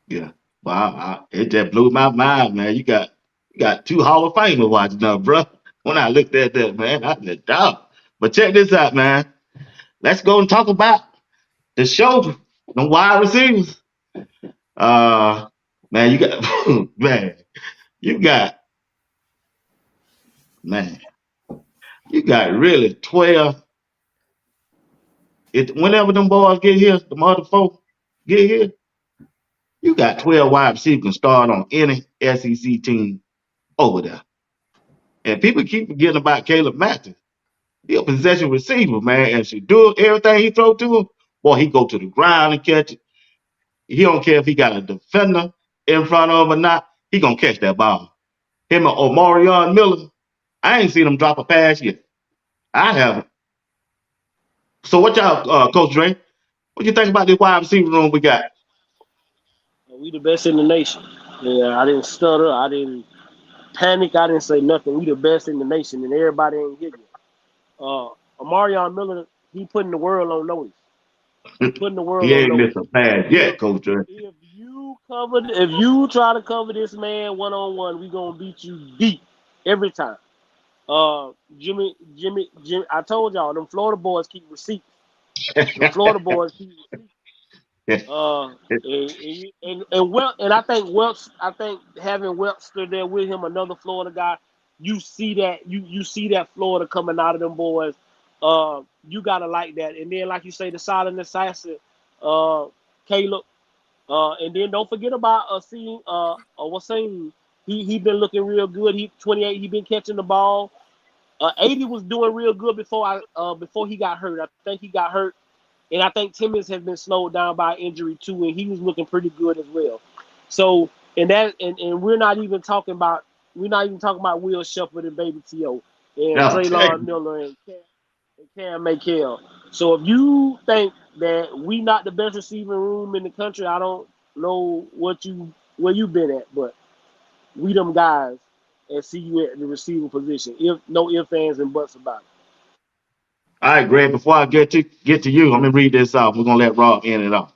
Yeah, wow, it just blew my mind, man. You got two Hall of Famers watching up, bro. When I looked at that, man, I said, dog. But check this out, man. Let's go and talk about the show, the wide receivers. Man, you got you got really 12. Whenever them boys get here, the other folks get here, you got 12 wide receivers can start on any SEC team over there. And people keep forgetting about Caleb Matthews. He a possession receiver, man, and should do everything he throw to him. Boy, he go to the ground and catch it. He don't care if he got a defender in front of him or not. He gonna catch that ball. Him and Omarion Miller, I ain't seen him drop a pass yet. I haven't. So what y'all, Coach Dre, what you think about this wide receiver room we got? We the best in the nation. Yeah, I didn't stutter. I didn't panic. I didn't say nothing. We the best in the nation, and everybody ain't here yet. Amarion Miller, he putting the world on notice. He putting the world He on ain't notice. missed a pass If yet, Coach. if you try to cover this man 1-on-1, we gonna beat you deep every time. Jimmy, I told y'all, them Florida boys keep receipts. Them Florida boys keep receipts. Uh, and I think having Webster there with him, another Florida guy, you see that Florida coming out of them boys. You gotta like that, and then like you say, the silent assassin, Caleb. And then don't forget about Wasim. He been looking real good. He 28. He been catching the ball. 80 was doing real good before he got hurt. I think he got hurt, and I think Timmons has been slowed down by injury too, and he was looking pretty good as well. So and we're not even talking about Will Shepherd and Baby T.O. and I'll tell Traylon you. Miller and Cam McHale. So if you think that we not the best receiving room in the country, I don't know where you been at, but we them guys and see you at the receiving position. If no ifs, ands, and buts about it. All right, Greg. Before I get to you, I'm gonna read this off. We're gonna let Rob end it off.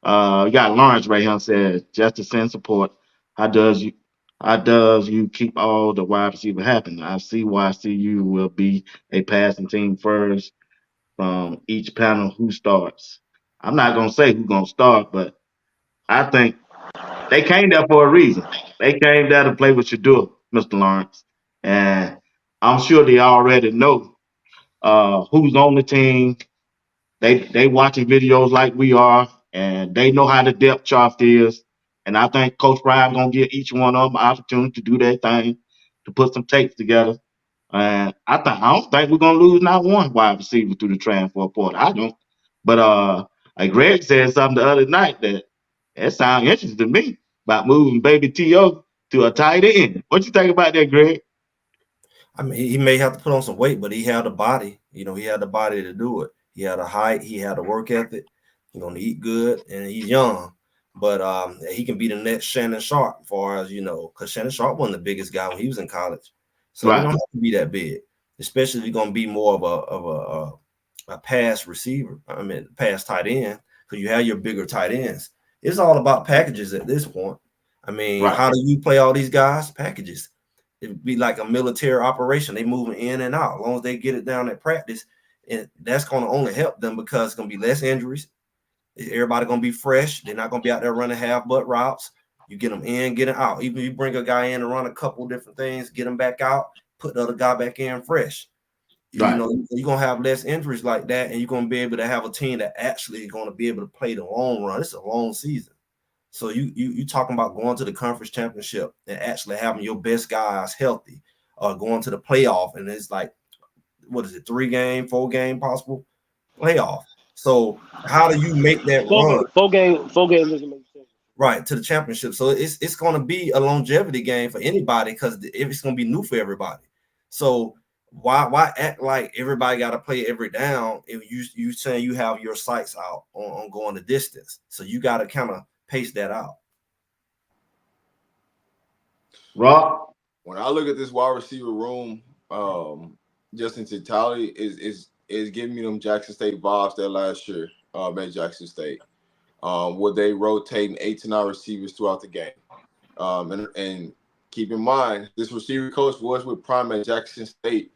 You got Lawrence right here says, just to send support. How does you how does you keep all the wide receiver happy? I see why CU will be a passing team first from each panel who starts. I'm not gonna say who's gonna start, but I think they came there for a reason. They came there to play with Shadur, Mr. Lawrence. And I'm sure they already know who's on the team. They watching videos like we are, and they know how the depth chart is. And I think Coach Brian gonna give each one of them an opportunity to do their thing, to put some tapes together. And I don't think we're gonna lose not one wide receiver through the transfer portal. I don't. But like Greg said something the other night that sounds interesting to me about moving Baby T.O. to a tight end. What you think about that, Greg? I mean, he may have to put on some weight, but he had the body. He had the body to do it. He had a height. He had a work ethic. He's gonna eat good, and he's young. But he can be the next Shannon Sharp, as far as because Shannon Sharp wasn't the biggest guy when he was in college. So he Right, don't have to be that big, especially if he's gonna be more of a pass receiver. I mean, pass tight end, because you have your bigger tight ends. It's all about packages at this point. I mean, right, how do you play all these guys? Packages. It'd be like a military operation. They moving in and out. As long as they get it down at practice, and that's going to only help them because it's going to be less injuries. Everybody going to be fresh. They're not going to be out there running half butt routes. You get them in, get them out. Even if you bring a guy in and run a couple different things, get them back out, put the other guy back in fresh. right. You're going to have less injuries like that, and you're going to be able to have a team that actually is going to be able to play the long run. It's a long season. So you talking about going to the conference championship and actually having your best guys healthy, or going to the playoff, and it's like, what is it, 3-game, 4-game possible playoff? So how do you make that run Four game doesn't make sense. right to the championship? So it's going to be a longevity game for anybody, because it's going to be new for everybody. So why act like everybody got to play every down if you saying you have your sights out on going the distance? So you got to kind of pace that out. Rob? When I look at this wide receiver room, just in totality, is giving me them Jackson State vibes that last year at Jackson State. Where they rotating 8 to 9 receivers throughout the game. And keep in mind, this receiver coach was with Prime at Jackson State,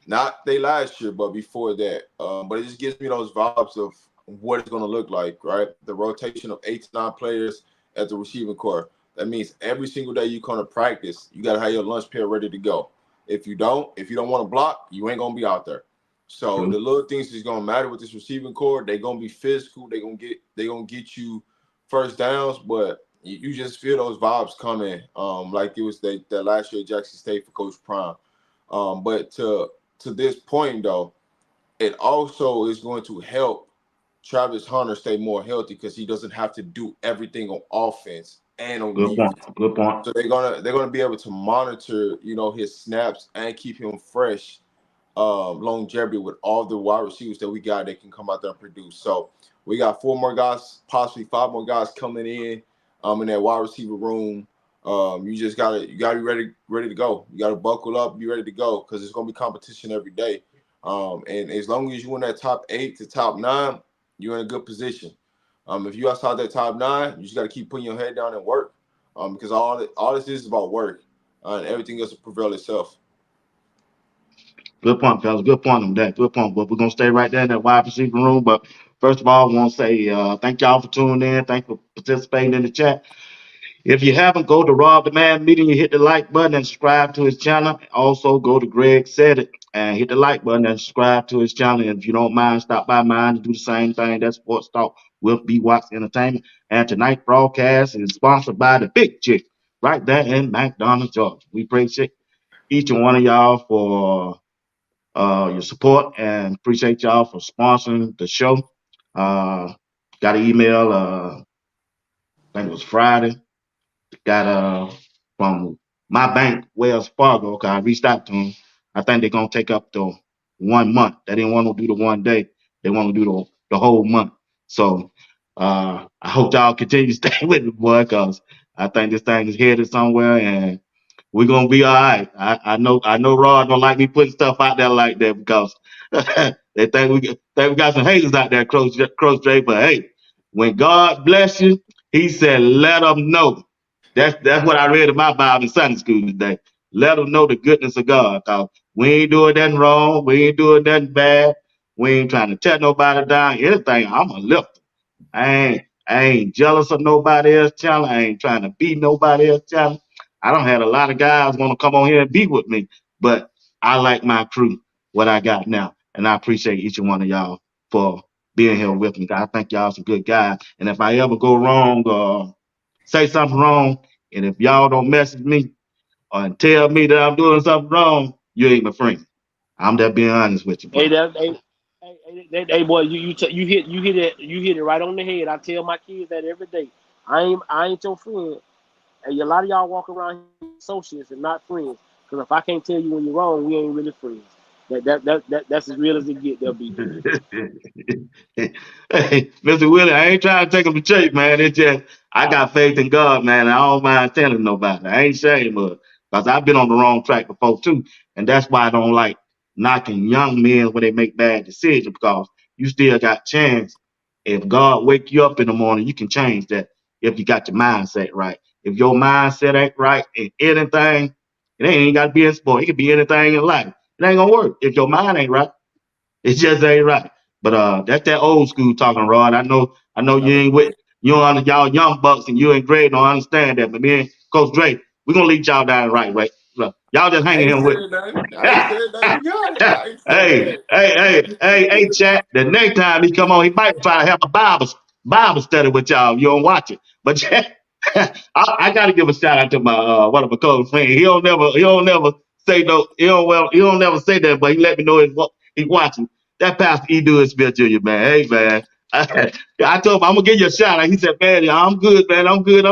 not they last year, but before that. But it just gives me those vibes of what it's going to look like, right? The rotation of 8 to 9 players at the receiving core. That means every single day you come to practice, you got to have your lunch pail ready to go. If you don't want to block, you ain't going to be out there. So the little things is gonna matter with this receiving core. They're gonna be physical. They're gonna get you first downs, but you just feel those vibes coming. Like it was that last year at Jackson State for Coach Prime. But to this point though, it also is going to help Travis Hunter stay more healthy because he doesn't have to do everything on offense and on Good point. defense. Good point. So they're gonna be able to monitor, his snaps and keep him fresh. Longevity with all the wide receivers that we got that can come out there and produce. So we got 4 more guys, possibly 5 more guys coming in that wide receiver room. You just gotta be ready to go. You gotta buckle up, be ready to go, because it's gonna be competition every day. And as long as you're in that top 8 to top 9, you're in a good position. If you outside that top 9, you just gotta keep putting your head down and work. Because all this is about work, and everything else will prevail itself. Good point, fellas. Good point on that. Good point. But we're gonna stay right there in that wide receiver room. But first of all, I want to say thank y'all for tuning in. Thanks for participating in the chat. If you haven't, go to RobDaManMedia, you hit the like button and subscribe to his channel. Also, go to Greg Said It and hit the like button and subscribe to his channel. And if you don't mind, stop by mine to do the same thing. That's Sports Talk with BWatts Entertainment. And tonight's broadcast is sponsored by the Big Chick right there in McDonough, Georgia. We appreciate each and one of y'all for your support and appreciate y'all for sponsoring the show. Got an email, I think it was Friday. Got from my bank, Wells Fargo, because I reached out to them. I think they're gonna take up the 1 month. They didn't want to do the 1 day. They want to do the whole month. So I hope y'all continue to stay with me, boy, because I think this thing is headed somewhere and we're gonna be all right. I know Rod don't like me putting stuff out there like that because they think we got some haters out there, Coach J. But hey, when God bless you, he said, let them know. That's what I read in my Bible in Sunday school today. Let them know the goodness of God. Cause we ain't doing nothing wrong. We ain't doing nothing bad. We ain't trying to tear nobody down. Anything, I'm a lifter. I ain't jealous of nobody else's talent. I ain't trying to be nobody else's talent. I don't had a lot of guys want to come on here and be with me, but I like my crew, what I got now. And I appreciate each and one of y'all for being here with me. I think y'all some good guys. And if I ever go wrong or say something wrong, and if y'all don't message me or tell me that I'm doing something wrong, you ain't my friend. I'm just being honest with you, Hey, bro. hey, boy, you hit it right on the head. I tell my kids that every day. I ain't your friend. And a lot of y'all walk around here associates and not friends. Because if I can't tell you when you're wrong, we ain't really friends. That's as real as it get. There, BG. Hey, Mr. Willie, I ain't trying to take him to church, man. It's just I got faith in God, man. I don't mind telling nobody. I ain't ashamed of it. Because I've been on the wrong track before too. And that's why I don't like knocking young men when they make bad decisions because you still got chance. If God wake you up in the morning, you can change that if you got your mindset right. If your mindset ain't right in anything, it ain't got to be in sport. It could be anything in life. It ain't gonna work if your mind ain't right. It just ain't right. But that's that old school talking, Rod. I know I you mean, ain't with you on y'all young bucks and you and Gray don't understand that. But me and Coach Dre, we're gonna lead y'all down the right way. Look, y'all just I hanging ain't him with. saying nothing. I ain't saying nothing. You got it. I ain't saying Hey, hey, chat. The next time he come on, he might try to have a Bible study with y'all. You don't watch it. But chat, I gotta give a shout out to my one of my close friends. He don't never say no, he don't never say that, but he let me know he's watching. That Pastor E. Do is Smith Jr., man. Hey man. I told him I'm gonna give you a shout out. He said, man, I'm good, man. I'm good.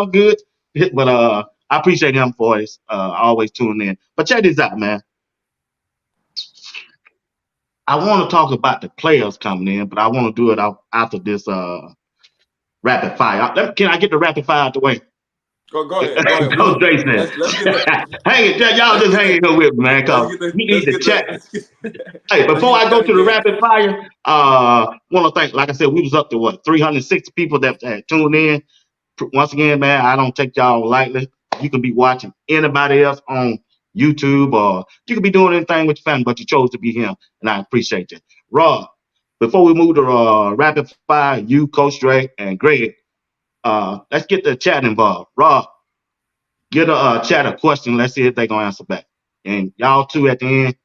But I appreciate him for his always tuning in. But check this out, man. I want to talk about the players coming in, but I want to do it after this rapid fire. Can I get the rapid fire out the way? Go ahead. Go ahead. Coach Drake said, Let's get the hang it, y'all let's just get the hang here with me, man, let's because get the we need let's to get the chat. let's get Hey, let's before get the I go to cutting the edge. rapid fire, want to thank, like I said, we was up to what 360 people that had tuned in. Once again, man, I don't take y'all lightly. You can be watching anybody else on YouTube, or you can be doing anything with your family, but you chose to be here, and I appreciate you. Rob, before we move to rapid fire, you, Coach Dre, and Greg, let's get the chat involved. Rob, get a chat a question. Let's see if they're gonna answer back. And y'all two at the end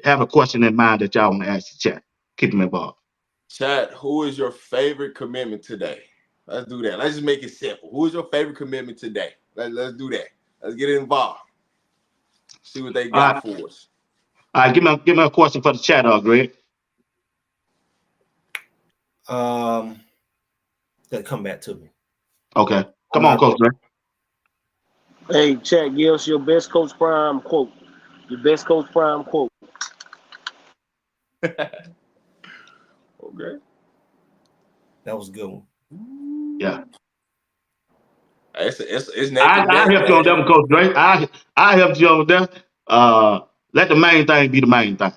have a question in mind that y'all want to ask the chat. Keep them involved. Chat, who is your favorite commitment today? Let's do that. Let's just make it simple. Who is your favorite commitment today? Let's do that. Let's get involved. See what they All got right, for us. all right. Give me a question for the chat, Greg. That come back to me. Okay, I'm come on, not. Coach Dre. Hey, chat, give us your best Coach Prime quote. Your best Coach Prime quote. Okay. That was a good one. Yeah. It's neck and I neck, help you on that man. one, Coach Drake. I help you on that. Let the main thing be the main thing.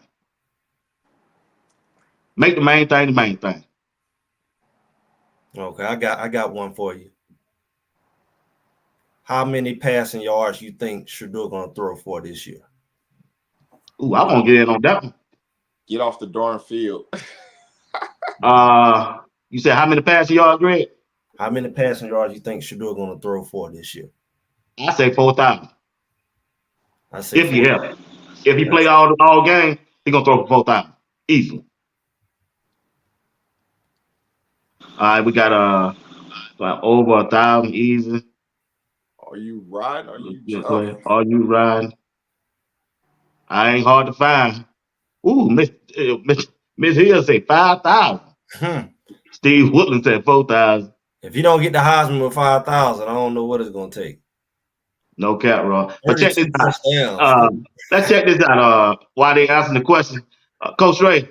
Make the main thing the main thing. Okay, I got one for you. How many passing yards you think Shador gonna throw for this year? Ooh, I want to get in on that one. Get off the darn field. You said how many passing yards, Greg? How many passing yards you think Shador gonna throw for this year? I say 4,000. I say If you 40. help, if he play all game, he gonna throw for 4,000 easily. All right, we got over 1,000 easy. Are you riding? Are you Play. Are you riding? I ain't hard to find. Ooh, Miss Hill say 5,000. Steve Woodland said 4,000. If you don't get the Heisman with 5,000, I don't know what it's gonna take. No cap, Raw. But check this 32 out. touchdowns. Let's check this out. While they answering the question, Coach Ray,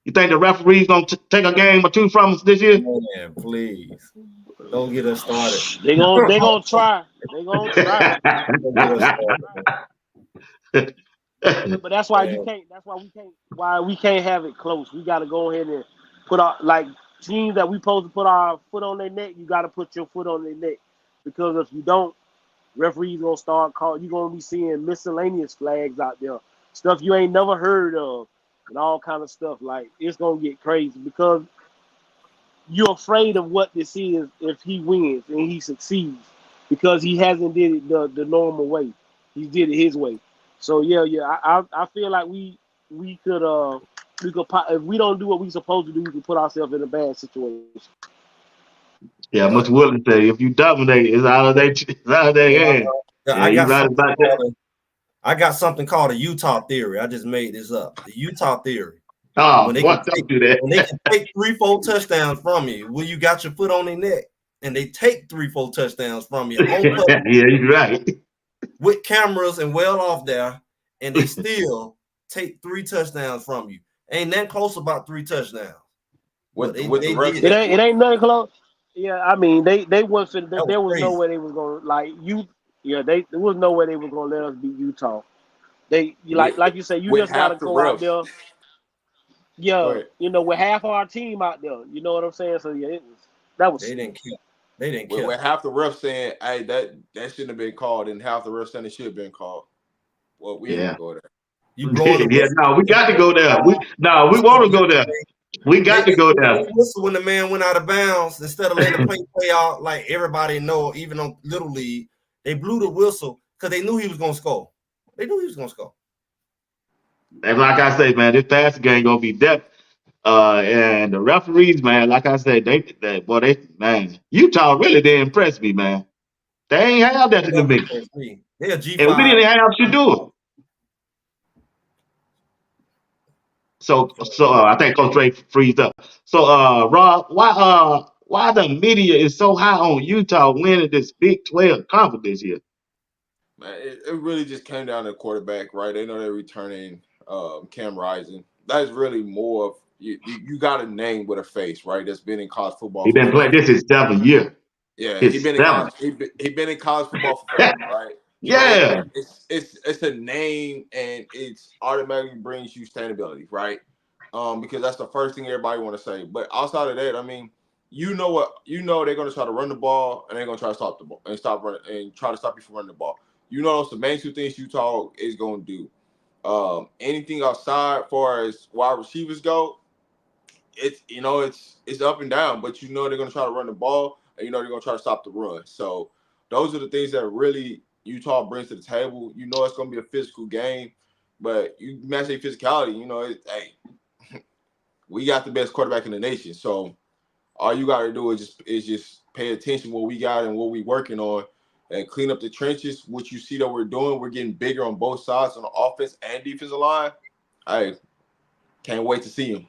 you think the referee's gonna take a game or two from us this year? Man, please don't get us started. They gonna try. They gonna try. Don't get us started. But that's why you can't. That's why we can't. Why we can't have it close. We got to go ahead and put our like teams that we supposed to put our foot on their neck. You got to put your foot on their neck, because if you don't, referees gonna start calling. You're gonna be seeing miscellaneous flags out there, stuff you ain't never heard of, and all kind of stuff. Like, it's gonna get crazy because you're afraid of what this is if he wins and he succeeds, because he hasn't did it the normal way. He did it his way. So I feel like we could if we don't do what we supposed to do, we can put ourselves in a bad situation. Yeah, Mr. Woodland say if you dominate, it's out of their hand. Yeah, you right about that. I got something called a Utah theory. I just made this up. The Utah theory. Oh, don't do that. When they can take 3-4 touchdowns from you, when you got your foot on their neck, and they take 3-4 touchdowns from you on yeah, you're right. With cameras and well off there, and they still take 3 touchdowns from you. Ain't that close about 3 touchdowns. It ain't nothing close. Yeah, I mean they wasn't. There was no way they was gonna there was no way they was gonna let us beat Utah. Like you said, you just gotta go out there. Yeah, with half of our team out there, you know what I'm saying. So yeah, they didn't kill. With half the refs saying, "Hey, that shouldn't have been called," and half the refs saying it should have been called. Well, we ain't gonna go there. You blowing we got to go there. We want to go there. We got to go there. Whistle when the man went out of bounds instead of letting the play out like everybody know, even on Little League. They blew the whistle because they knew he was gonna score. They knew he was gonna score. And like I say, man, this passing game gonna be depth. And the referees, man, like I said, man, Utah really did impress me, man. They ain't have that in the mix. They're G5. And we didn't have to do it. So I think Coach Ray freezed up. So Rob, why the media is so high on Utah winning this Big 12 conference this year? Man, it really just came down to the quarterback, right? They know they're returning Cam Rising. That's really more of you got a name with a face, right? That's been in college football. He been playing this is 7th year. Yeah, he been in college football for forever, right? Yeah. It's a name, and it's automatically brings you standability, right? Because that's the first thing everybody want to say. But outside of that, I mean, they're going to try to run the ball, and they're going to try to stop the ball and try to stop you from running the ball. Those the main 2 things Utah is going to do. Anything outside, far as wide receivers go, it's up and down. But they're going to try to run the ball, and they're going to try to stop the run. So those are the things that really Utah brings to the table. It's going to be a physical game, but you mentioned physicality. Hey, we got the best quarterback in the nation. So all you got to do is just pay attention to what we got and what we working on, and clean up the trenches. What you see that we're doing, we're getting bigger on both sides on the offense and defensive line. I can't wait to see him.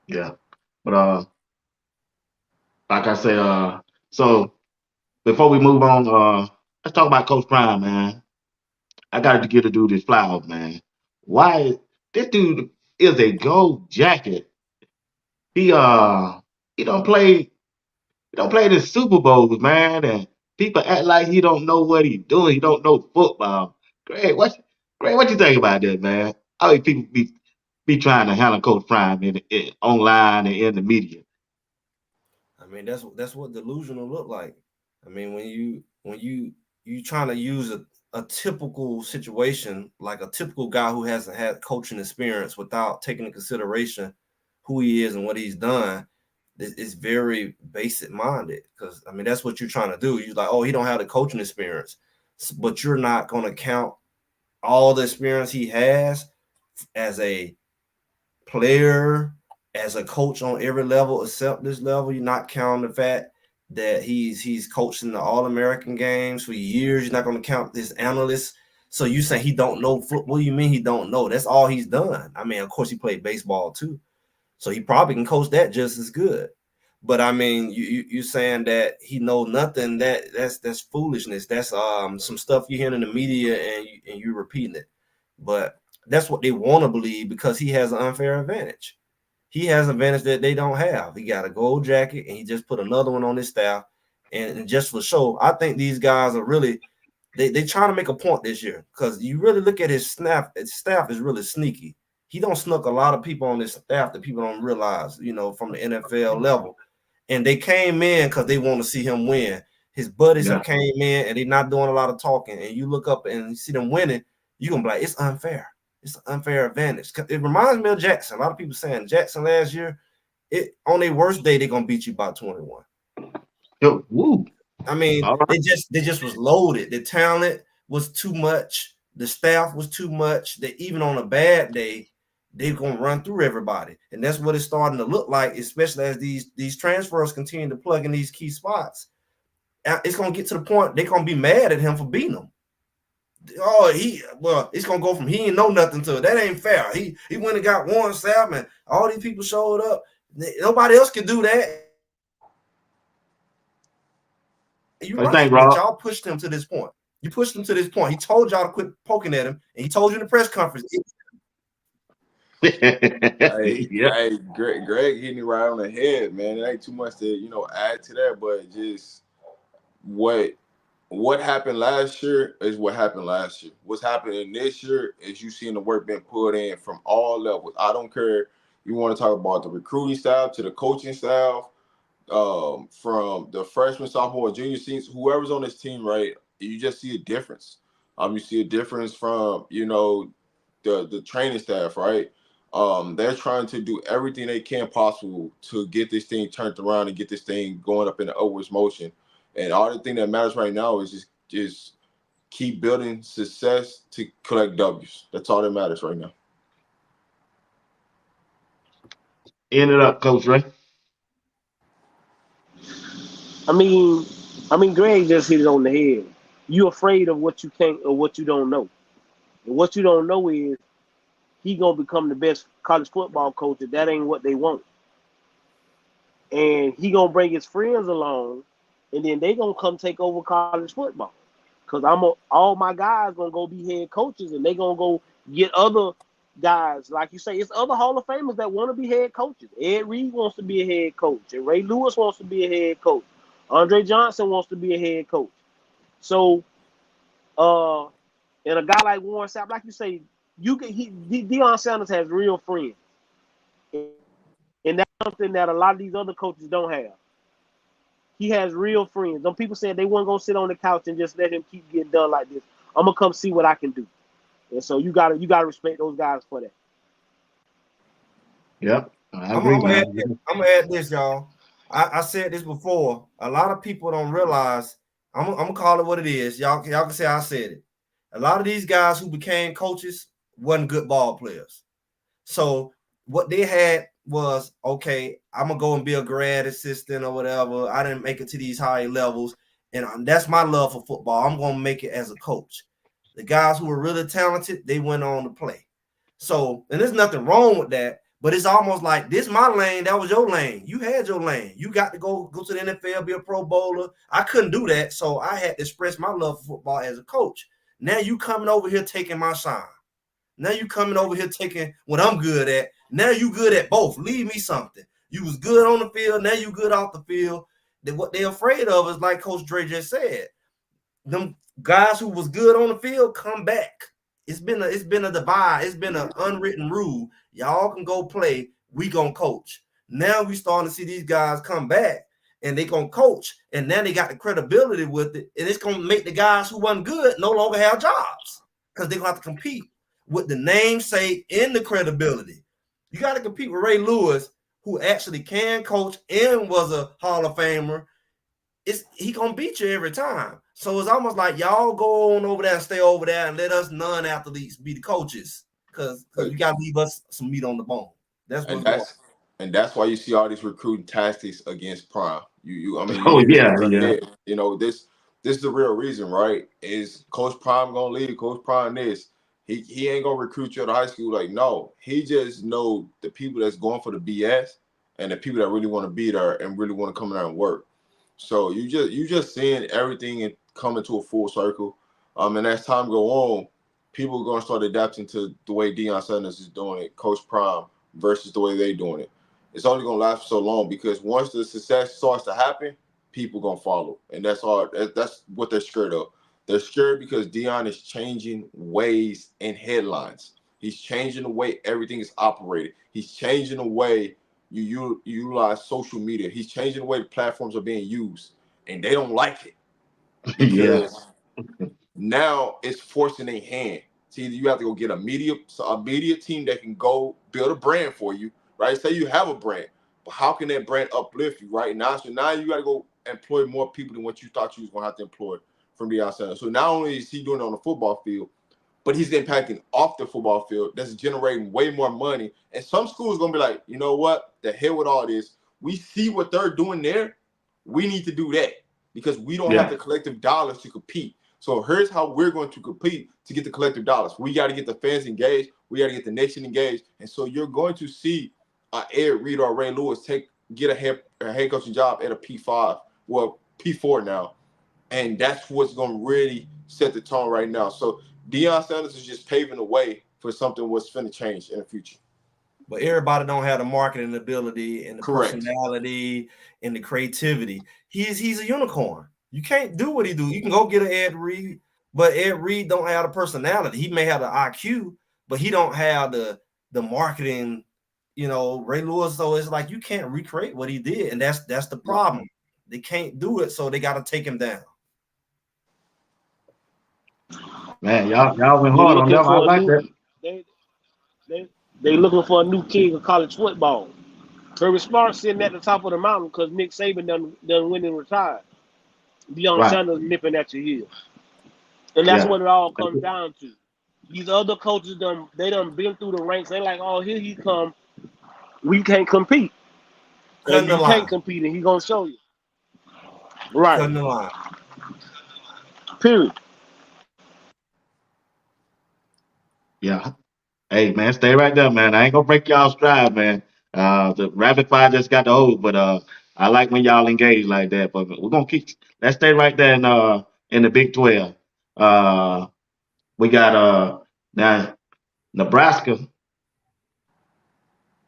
Yeah, but like I said, so before we move on, let's talk about Coach Prime, man. I got to get a dude this flowers, man. Why this dude is a gold jacket? He don't play the Super Bowls, man, and People act like he don't know what he's doing. He don't know football. Greg, what you think about that, man? All these people be trying to handle Coach Prime in online and in the media. I mean, that's what delusional look like. I mean, when you trying to use a typical situation, like a typical guy who hasn't had coaching experience without taking into consideration who he is and what he's done, it's very basic minded. Because I mean, that's what you're trying to do. You're like, oh, he don't have the coaching experience, but you're not going to count all the experience he has as a player, as a coach on every level except this level. You're not counting the fact that he's coached in the All-American games for years. You're not going to count this analyst. So you say he don't know football? What do you mean he don't know? That's all he's done. I mean, of course he played baseball too, so he probably can coach that just as good. But I mean, you're saying that he knows nothing. That's foolishness. That's some stuff you hear in the media and you repeating it. But that's what they want to believe because he has an unfair advantage. He has an advantage that they don't have. He got a gold jacket and he just put another one on his staff. And just for show, I think these guys are really they trying to make a point this year because you really look at his staff is really sneaky. He don't snuck a lot of people on his staff that people don't realize, from the NFL level. And they came in because they want to see him win. His buddies have came in and they're not doing a lot of talking. And you look up and you see them winning, you're going to be like, it's unfair. It's an unfair advantage. It reminds me of Jackson. A lot of people saying Jackson last year, on their worst day, they're going to beat you by 21. Yo, woo. I mean, they just was loaded. The talent was too much. The staff was too much. That even on a bad day, they're gonna run through everybody, and that's what it's starting to look like. Especially as these transfers continue to plug in these key spots, it's gonna get to the point they're gonna be mad at him for beating them. Oh, it's gonna go from he ain't know nothing to that ain't fair. He went and got Warren Sapp, and all these people showed up. Nobody else can do that. You're right, but y'all pushed him to this point. You pushed him to this point. He told y'all to quit poking at him, and he told you in the press conference. Hey, Greg hitting it right on the head, man. It ain't too much to add to that, but just what happened last year is what happened last year. What's happening this year is you seeing the work being put in from all levels. I don't care. You want to talk about the recruiting staff to the coaching staff. From the freshman, sophomore, junior seniors, whoever's on this team, right? You just see a difference. You see a difference from the training staff, right? They're trying to do everything they can possible to get this thing turned around and get this thing going up in the upwards motion. And all the thing that matters right now is just keep building success to collect W's. That's all that matters right now. End it up, Coach Ray. I mean, Greg just hit it on the head. You afraid of what you can't or what you don't know. And what you don't know is he gonna become the best college football coach. If that ain't what they want, and he gonna bring his friends along, and then they gonna come take over college football. Cause all my guys gonna go be head coaches, and they gonna go get other guys, like you say, it's other Hall of Famers that want to be head coaches. Ed Reed wants to be a head coach, and Ray Lewis wants to be a head coach. Andre Johnson wants to be a head coach. So, and a guy like Warren Sapp, like you say, Deion Sanders has real friends, and that's something that a lot of these other coaches don't have. He has real friends. Some people saying they weren't gonna sit on the couch and just let him keep getting done like this. I'm gonna come see what I can do, and so you gotta respect those guys for that. Yep, I agree. I'm gonna add this, y'all. I said this before. A lot of people don't realize. I'm gonna call it what it is. Y'all can say I said it. A lot of these guys who became coaches wasn't good ball players. So what they had was, okay, I'm gonna go and be a grad assistant or whatever. I didn't make it to these high levels, and that's my love for football. I'm gonna make it as a coach. The guys who were really talented, they went on to play. So, and there's nothing wrong with that. But it's almost like this my lane, that was your lane. You had your lane. You got to go to the NFL, be a Pro Bowler. I couldn't do that, so I had to express my love for football as a coach. Now you coming over here taking my shine. Now you coming over here taking what I'm good at. Now you good at both. Leave me something. You was good on the field. Now you good off the field. what they're afraid of is, like Coach Dre just said, them guys who was good on the field come back. It's been a divide. It's been an unwritten rule. Y'all can go play. We gonna coach. Now we starting to see these guys come back and they gonna coach. And now they got the credibility with it. And it's gonna make the guys who wasn't good no longer have jobs because they're gonna have to compete with the namesake and the credibility. You got to compete with Ray Lewis, who actually can coach and was a Hall of Famer. He gonna beat you every time. So it's almost like y'all go on over there and stay over there and let us non-athletes be the coaches, because you gotta leave us some meat on the bone. That's why you see all these recruiting tactics against Prime. I mean, Oh you yeah, right yeah. there. You know, this is the real reason, right? Is Coach Prime gonna lead? Coach Prime this. He ain't gonna recruit you out of high school. Like, no, he just know the people that's going for the BS and the people that really want to be there and really want to come out and work. So you just seeing everything and coming to a full circle. And as time go on, people are gonna start adapting to the way Deion Sanders is doing it, Coach Prime versus the way they doing it. It's only gonna last for so long because once the success starts to happen, people gonna follow, and that's all. That's what they're scared of. They're scared because Deion is changing ways and headlines. He's changing the way everything is operated. He's changing the way you utilize social media. He's changing the way the platforms are being used, and they don't like it because now it's forcing their hand. See, you have to go get a media team that can go build a brand for you, right? Say you have a brand, but how can that brand uplift you right now? So now you got to go employ more people than what you thought you was going to have to employ from the outside. So not only is he doing it on the football field, but he's impacting off the football field. That's generating way more money. And some schools going to be like, you know what? The hell with all this. We see what they're doing there. We need to do that because we don't have the collective dollars to compete. So here's how we're going to compete to get the collective dollars. We got to get the fans engaged. We got to get the nation engaged. And so you're going to see Ed Reed or Ray Lewis get a head coaching job at a P5, well, P4 now. And that's what's going to really set the tone right now. So Deion Sanders is just paving the way for something what's going to change in the future. But everybody don't have the marketing ability and the personality and the creativity. He's a unicorn. You can't do what he do. You can go get an Ed Reed, but Ed Reed don't have the personality. He may have the IQ, but he don't have the marketing, Ray Lewis. So it's like you can't recreate what he did, and that's the problem. They can't do it, so they got to take him down. Man, y'all went hard on them. I like that. They looking for a new king of college football. Kirby Smart sitting at the top of the mountain because Nick Saban done went and retired. Deion Sanders nipping at your heels. And that's what it all comes down to. These other coaches done been through the ranks. They like, oh, here he come. We can't compete. And you can't compete, and he gonna show you. Right. Cutting the line. Period. Yeah. Hey man, stay right there, man. I ain't gonna break y'all stride, man. The rapid fire just got the old, but I like when y'all engage like that. But we're gonna let's stay right there in the Big 12. We got now Nebraska.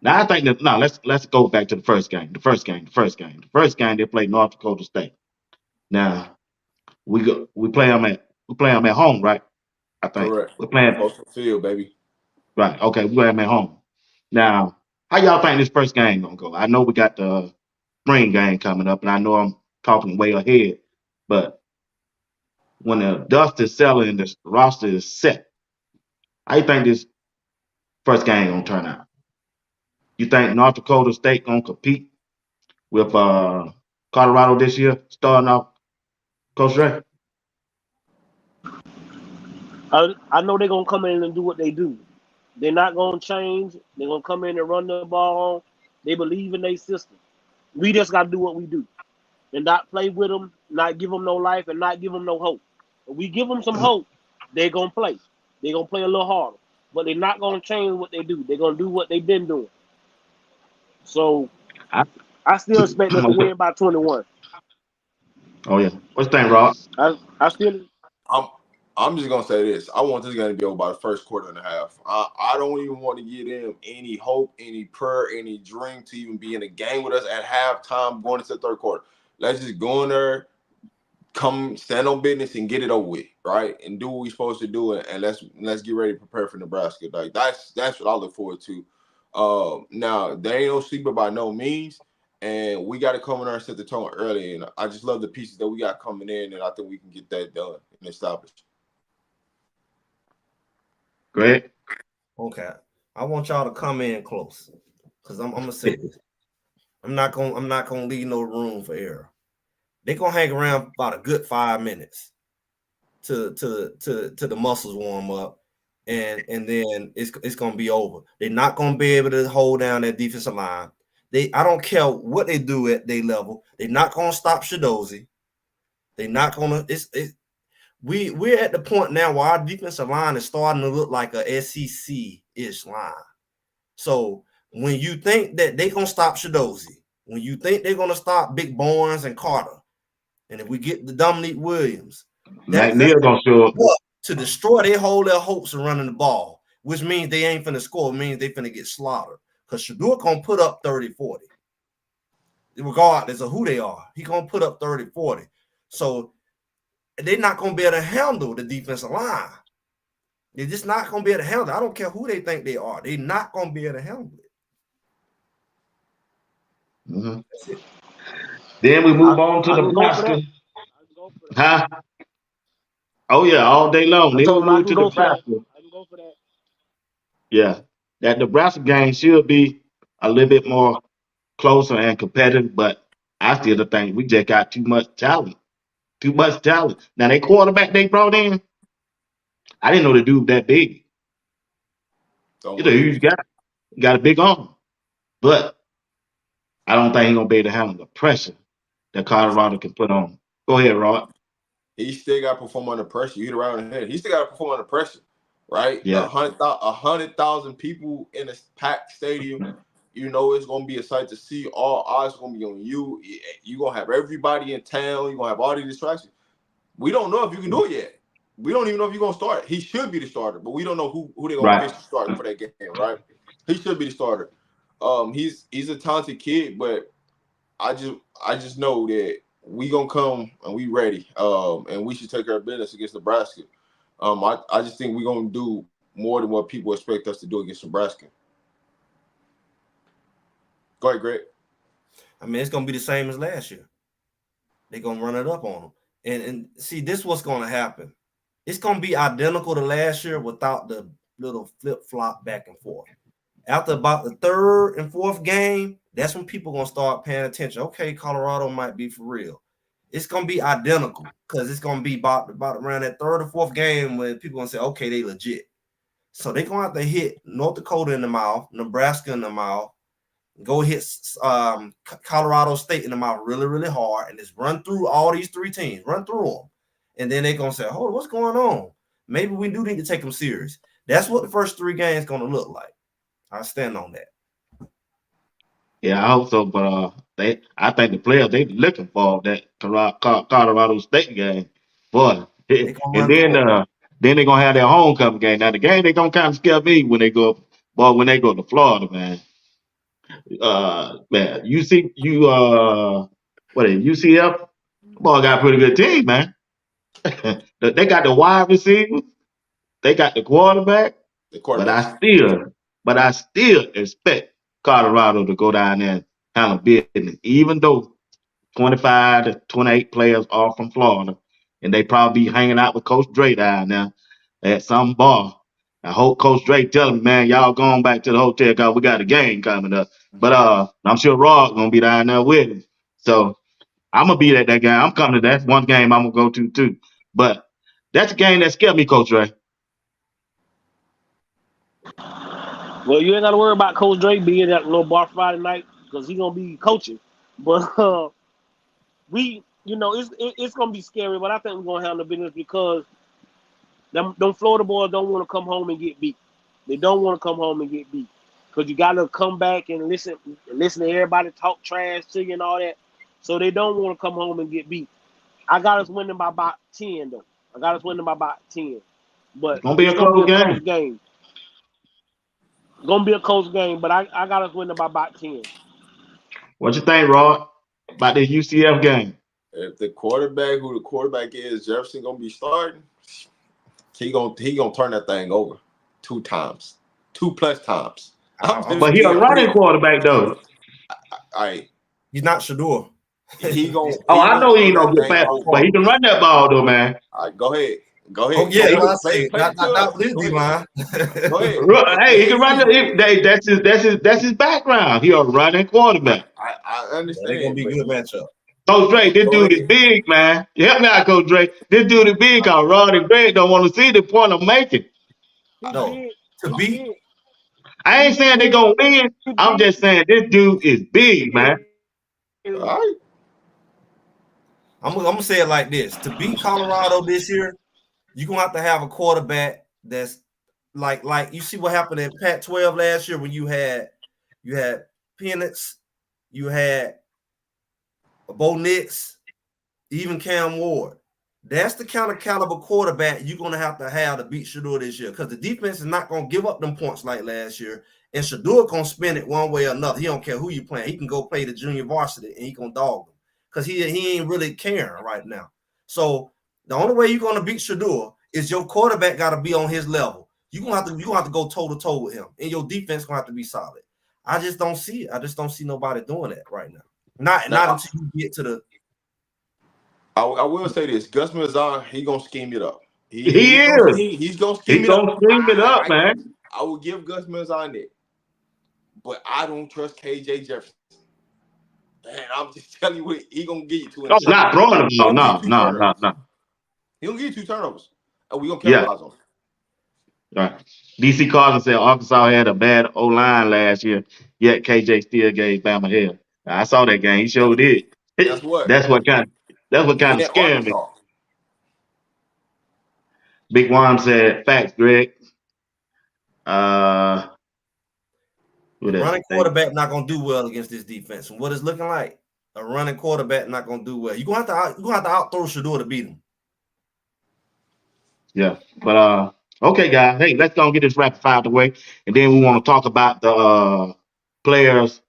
Now I think that no, let's go back to the first game. The first game they played North Dakota State. Now we play them at home, right? I think Correct. we're playing Coastal Field, baby. right. Okay, we play them at home. Now, how y'all think this first game gonna go? I know we got the spring game coming up, and I know I'm talking way ahead, but when the dust is settling and the roster is set, how you think this first game gonna turn out? You think North Dakota State gonna compete with Colorado this year, starting off Coach Ray? I know they're gonna come in and do what they do. They're not gonna change. They're gonna come in and run the ball. They believe in their system. We just gotta do what we do and not play with them, not give them no life, and not give them no hope. If we give them some hope, they're gonna play. They're gonna play a little harder, but they're not gonna change what they do. They're gonna do what they've been doing. So I still expect us to win by 21. Oh yeah, what's the thing, Rob? I still. I'm just gonna say this. I want this game to be over by the first quarter and a half. I don't even want to give them any hope, any prayer, any dream to even be in a game with us at halftime going into the third quarter. Let's just go in there, come stand on business and get it over with, right? And do what we're supposed to do, and let's get ready to prepare for Nebraska. Like that's what I look forward to. Now there ain't no sleeper by no means, and we got to come in there and set the tone early. And I just love the pieces that we got coming in, and I think we can get that done and established. Great. Okay, I want y'all to come in close because I'm gonna say this. I'm not gonna leave no room for error. They're gonna hang around about a good 5 minutes to the muscles warm up, and then it's gonna be over. They're not gonna be able to hold down that defensive line. I don't care what they do at their level. They're not gonna stop Shadozi. They're not gonna. We're at the point now where our defensive line is starting to look like a SEC-ish line. So when you think that they're gonna stop Shadozi, when you think they're gonna stop Big Barnes and Carter, and if we get the Dominique Williams, McNeil gonna show up to destroy their hopes of running the ball, which means they ain't finna score. It means they finna get slaughtered. Because Shador gonna put up 30, 40. Regardless of who they are, he gonna put up 30, 40. So they're not gonna be able to handle the defensive line. They're just not gonna be able to handle it. I don't care who they think they are. They're not gonna be able to handle it. Mm-hmm. Then we move on to Nebraska. Huh? Oh yeah, all day long. Then we move to Nebraska. I can go for that. Yeah, that Nebraska game should be a little bit more closer and competitive, but I still think we just got too much talent. Too much talent. Now, they quarterback they brought in, I didn't know the dude that big. He's a huge guy. He got a big arm. But I don't think he's going to be able to handle the pressure that Colorado can put on him. Go ahead, Rod. He still got to perform under pressure. You hit around the head. He still got to perform under pressure, right? Yeah. 100,000 people in a packed stadium. You know it's going to be a sight to see. All eyes are going to be on you. You're going to have everybody in town. You're going to have all these distractions. We don't know if you can do it yet. We don't even know if you're going to start. He should be the starter, but we don't know who they're going to pitch to start for that game, right? He should be the starter. He's a talented kid, but I just know that we gonna come and we ready. And we should take our business against Nebraska. I just think we're gonna do more than what people expect us to do against Nebraska. Go ahead, Greg. I mean, it's gonna be the same as last year. They're gonna run it up on them. And see, this is what's gonna happen. It's gonna be identical to last year without the little flip-flop back and forth. After about the third and fourth game, that's when people are going to start paying attention. Okay, Colorado might be for real. It's going to be identical because it's going to be about around that third or fourth game when people are going to say, okay, they legit. So they're going to have to hit North Dakota in the mouth, Nebraska in the mouth, go hit Colorado State in the mouth really, really hard, and just run through all these three teams, run through them. And then they're going to say, hold on, what's going on? Maybe we do need to take them serious. That's what the first three games going to look like. I stand on that. Yeah, I hope so. But I think the players they looking for that Colorado State game, boy. And then they're gonna have their homecoming game. Now the game they gonna kind of scare me when they go to Florida, man. Man, UCF? Boy, got a pretty good team, man. They got the wide receivers, they got the quarterback. But I still expect Colorado to go down there and handle business, even though 25 to 28 players are from Florida, and they probably be hanging out with Coach Dre down there at some bar. I hope Coach Dre tell him, man, y'all going back to the hotel because we got a game coming up. But I'm sure Rod's gonna be down there with him. So I'm gonna be at that game. I'm coming to that. That's one game I'm gonna go to too. But that's a game that scared me, Coach Dre. Well, you ain't got to worry about Coach Dre being at little bar Friday night because he's going to be coaching. But it's going to be scary, but I think we're going to handle the business because them Florida boys don't want to come home and get beat. They don't want to come home and get beat because you got to come back and listen to everybody talk trash to you and all that. So they don't want to come home and get beat. I got us winning by about 10, though. But it's going to be a close game. Gonna be a close game, but I got us winning by about 10. What you think, Rod? about this UCF game? If the quarterback, who the quarterback is, Jefferson gonna be starting, he gonna turn that thing over 2 times, 2+ times. But he a running quarterback though. He's not Shador. He gonna I know he ain't no turn that good thing pass, over. but he can run that ball though, man. All right, go ahead. Oh yeah, Go what I play, say. play Not with his D line. Go ahead. Hey, he can run that's his background. He a running quarterback. I They're understand. gonna be a good matchup. Coach Drake, this dude is big, man. You help me out, Coach Drake. This dude is big. Cause Rod and Greg don't want to see the point I'm making. No, to beat. I ain't saying they gonna win. I'm just saying this dude is big, man. All right. I'm gonna say it like this: to beat Colorado this year, you're gonna have to have a quarterback that's like you see what happened in Pac-12 last year when you had Penix, you had Bo Nix, even Cam Ward. That's the kind of caliber quarterback you're gonna have to beat Shador this year, because the defense is not gonna give up them points like last year, and Shador gonna spin it one way or another. He don't care who you playing. He can go play the junior varsity and he gonna dog them because he ain't really caring right now. So the only way you're gonna beat Shador is your quarterback got to be on his level. You're gonna have to go toe to toe with him, and your defense gonna have to be solid. I just don't see it. I just don't see nobody doing that right now. Not until you get to the. I will say this: Gus Malzahn, he gonna scheme it up. He is. He's gonna He scheme it gonna up. scheme it up, man. I will give Gus Malzahn that, but I don't trust KJ Jefferson. Man, I'm just telling you what he gonna get you to. Oh, not throwing the ball. No. He gonna get you 2 turnovers, and we gonna Yeah. capitalize on it. Right. DC Carson said Arkansas had a bad O-line last year, yet KJ still gave Bama hell. I saw that game. He sure did. Guess what? That's what kind of scared me. Big Worm said, facts, Greg. Running quarterback not gonna do well against this defense. And what it's looking like, a running quarterback not gonna do well. You're gonna have to out throw Shador to beat him. Yeah, but okay, guys. Hey, let's go and get this rapid fire out the way, and then we want to talk about the players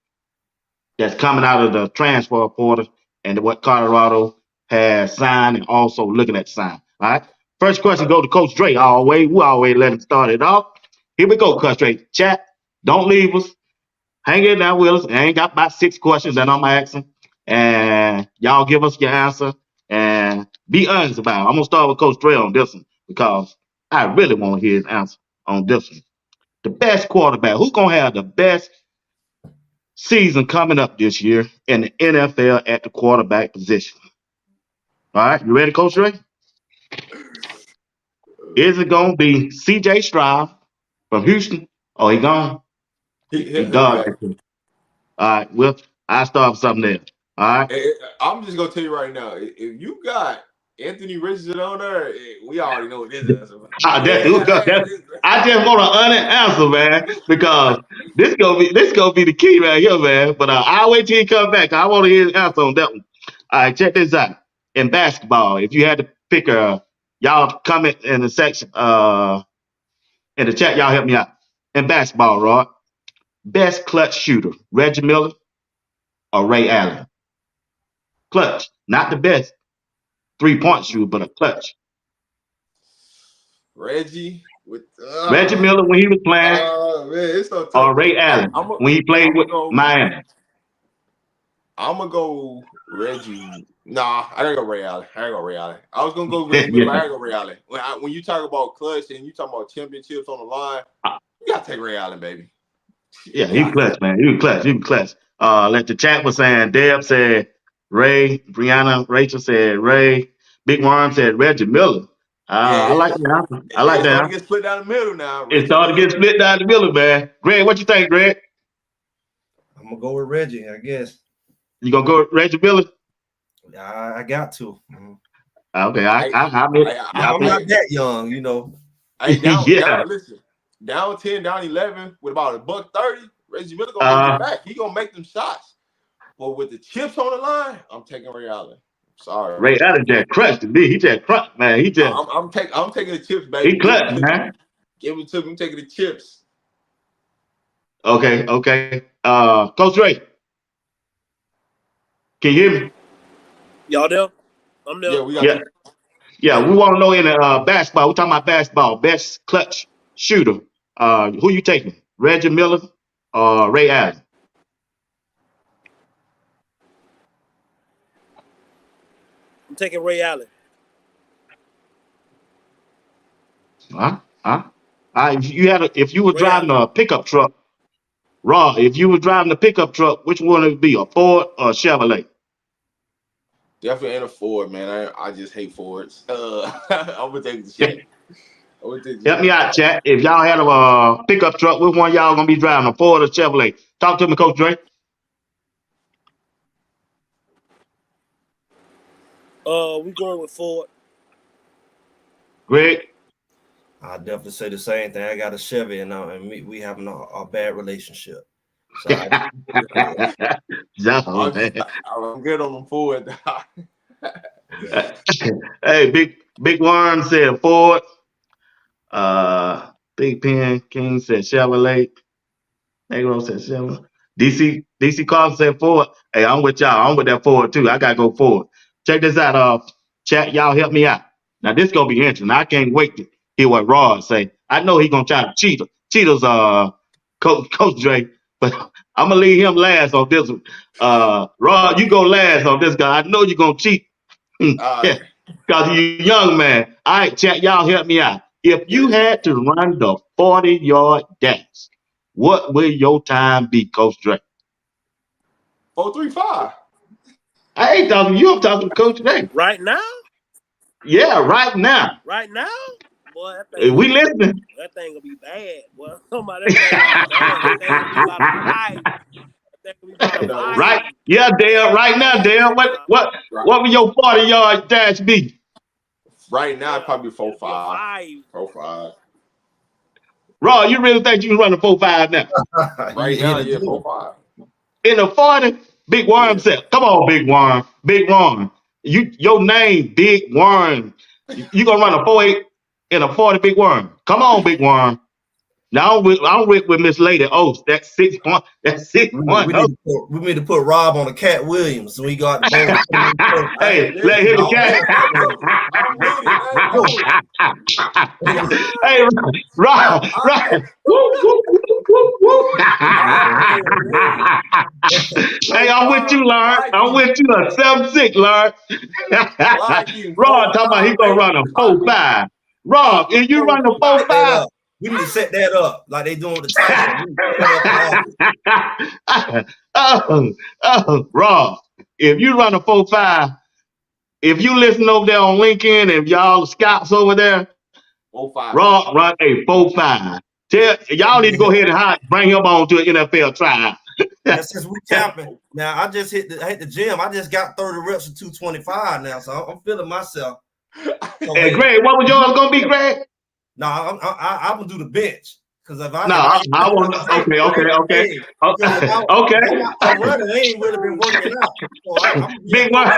that's coming out of the transfer portal and what Colorado has signed, and also looking at sign. All right. First question go to Coach Dre. We always let him start it off. Here we go, Coach Dre. Chat, don't leave us. Hang in there with us. I ain't got about 6 questions that I'm asking, and y'all give us your answer and be honest about it. I'm gonna start with Coach Dre on this one because I really want to hear his answer on this one. The best quarterback. Who's gonna have the best season coming up this year in the NFL at the quarterback position? All right, you ready, Coach Dre? Is it gonna be CJ Stroud from Houston? Oh, he gone? He done. All right, well, I'll start with something there. All right. I'm just gonna tell you right now, if you got Anthony Richardson on there, we already know what this is. I just want an honest answer, man, because this gonna be the key right here, man. But I'll wait till he comes back. I want to hear his answer on that one. All right, check this out. In basketball, if you had to pick y'all comment in the section, in the chat, y'all help me out. In basketball, Rod, best clutch shooter, Reggie Miller or Ray Allen? Clutch, not the best 3-point shooter, but a clutch. Reggie Miller when he was playing, man, it's so tough. or Ray Allen when he played with Miami. I'm gonna go Reggie. Nah, I gotta go Ray Allen. I was gonna go Reggie Miller. I gotta go Ray Allen. When you talk about clutch and you talk about championships on the line, you gotta take Ray Allen, baby. Yeah, he clutch, man. He was clutch. Like the chat was saying, Deb said Ray, Brianna, Rachel said Ray, Big Worm said Reggie Miller. I like that answer. I like that. It's starting to get split down the middle now. It's starting to get split down the middle, man. Greg, what you think, Greg? I'm gonna go with Reggie, I guess. You gonna go with Reggie Miller? I got to. Okay, I'm not that young, you know. Hey, down, listen. Down 10, down 11 with about $130. Reggie Miller gonna get back. He gonna make them shots. But with the chips on the line, I'm taking Ray Allen. Sorry. Ray Allen just crushed me. He just crushed, man. He just. I'm taking the chips, baby. He clutched, man. Give it to him. I'm taking the chips. Okay. Coach Ray. Can you hear me? Y'all there? I'm there. Yeah, we got Yeah. you. Yeah, we want to know in basketball. We're talking about basketball. Best clutch shooter. Who you taking? Reggie Miller or Ray Allen? I'm taking Ray Allen. Huh? Huh? If you were Ray driving Allen. a pickup truck, if you were driving a pickup truck, which one would it be? A Ford or a Chevrolet? Definitely ain't a Ford, man. I just hate Fords. I'm gonna take the Chevy. I'm gonna take the Help me Chevy. out, chat. If y'all had a pickup truck, which one y'all gonna be driving? A Ford or Chevrolet? Talk to me, Coach Dre. We going with Ford. Greg. I definitely say the same thing. I got a Chevy, and we having a bad relationship. So No, man. I'm good on the Ford. Hey, big Worm said Ford. Big Pen King said Chevrolet. Negro said Chevrolet. DC Carter said Ford. Hey, I'm with y'all. I'm with that Ford too. I gotta go forward. Check this out. Chat, y'all help me out. Now this gonna be interesting. I can't wait to hear what Rod say. I know he gonna try to cheat us, Coach Dre, but I'm gonna leave him last on this one. Rod, you go last on this guy. I know you're gonna cheat. All Because you young man. All right, chat, y'all help me out. If you right. had to run the 40-yard dash, what will your time be, Coach Dre? 4.35. I ain't talking to you, I'm talking to Coach Dre. Right now? Yeah, right now. Right now? Boy, We listening. that thing gonna be bad. Boy, that thing gonna be bad. That thing gonna be about a 5. That thing gonna be about a No, 5. Right. Yeah, Dale, right now, Dale. Nah, right, What will your 40-yard dash be? right now, yeah, probably it'll be a 4.5. 5. 4.5. Rod, you really think you can run the 4.5 now? Right now, yeah, 4.5. In the 40, Big Worm Yeah. said, come on, Big Worm. Big Worm. Your name, Big Worm. You gonna run a 4.8 in a 40, Big Worm. Come on, Big Worm. Now I'm with Miss Lady Oates. That's 6 1. That's 6-1. we need to put Rob on a Cat Williams so we got the bowl. Hey, Hey, let listen, him I'm catch. with it. I'm with it. Let's go. Hey, Rob. I, Woo, woo, woo, woo, woo. I'm there, man. Hey, I'm with you, Lawrence. I'm Lock with you. A 7-6, Lawrence. in Rob talking about 4.5, he gonna baby. run a 4.5. Rob, if you run a 4.5, We need to set that up like they doing with the Titans. We need to set that up in Rob, if you run a 4.5, if you listen over there on LinkedIn, if y'all scouts over there, 4.5, baby. Rob run a 4.5. Y'all need to go ahead and bring him on to an NFL trial. Now, since we camping, now I just hit the gym. I just got 30 reps of 225 now, so I'm feeling myself. So, Hey, Greg, what was yours gonna be, Greg? no, I'm gonna do the bench because if I want. Okay. if I'm running, they ain't really been working out. So I'm Big one,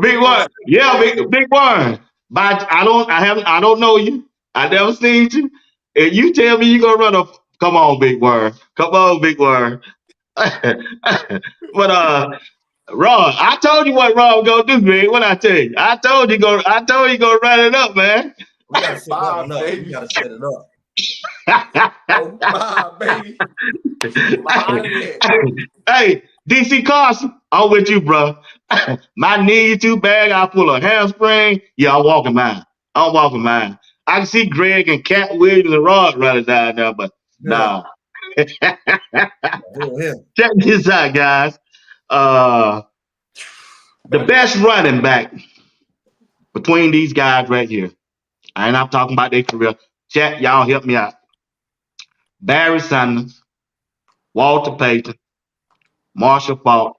big one. Yeah, big one. But I don't know you. I never seen you. And you tell me you gonna run a. Come on, big word. Come on, big word. But Ron, I told you what Ron gonna do, man. What I tell you? I told you gonna run it up, man. We gotta set that one 5, up. We baby. gotta set it up. 4.5, baby. I'm out of there. Hey, DC Carson, I'm with you, bro. My knee too bad. I pull a hamstring. Yeah, I'm walking mine. I can see Greg and Cat Williams and Rod running down there, but Yeah. nah. Him. Check this out, guys. The best running back between these guys right here. I ain't not talking about their career. Chat, y'all help me out. Barry Sanders, Walter Payton, Marshall Faulk,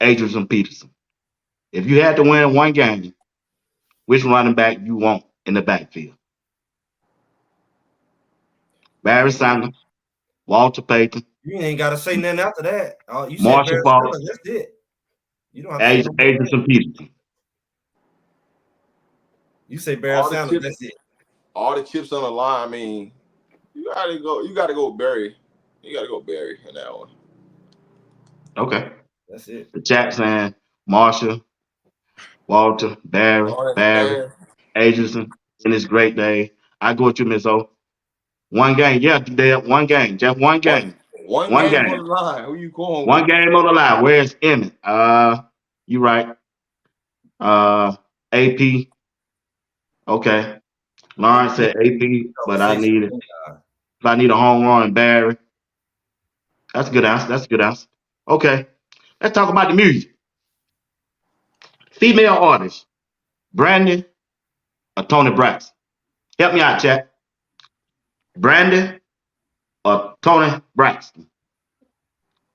Adrian Peterson. If you had to win one game, which running back you want in the backfield? Barry Sanders, Walter Payton, You ain't gotta say nothing after that. You said Marshall Barry Faulk, Sanders, that's it. You don't have to say no more. Adrian Peterson. You say Barry All the Sanders, chips, that's it. all the chips on the line. I mean, you gotta go Barry. You gotta go Barry in that one. Okay. That's it. The chat saying Marshall, Walter, Barry, Agenson, in his great day. I go with you, Miss O. One game, yeah, Dale, one game, just one game. One One game on game. the line. Who you going One with? game on the line. Where's Emmett? You right. AP. Okay. Lawrence said AP, but I need it. If I need a home run, Barry. That's a good answer. That's a good answer. Okay. Let's talk about the music. Female artist, Brandy or Tony Braxton? Help me out, chat. Brandy or Tony Braxton?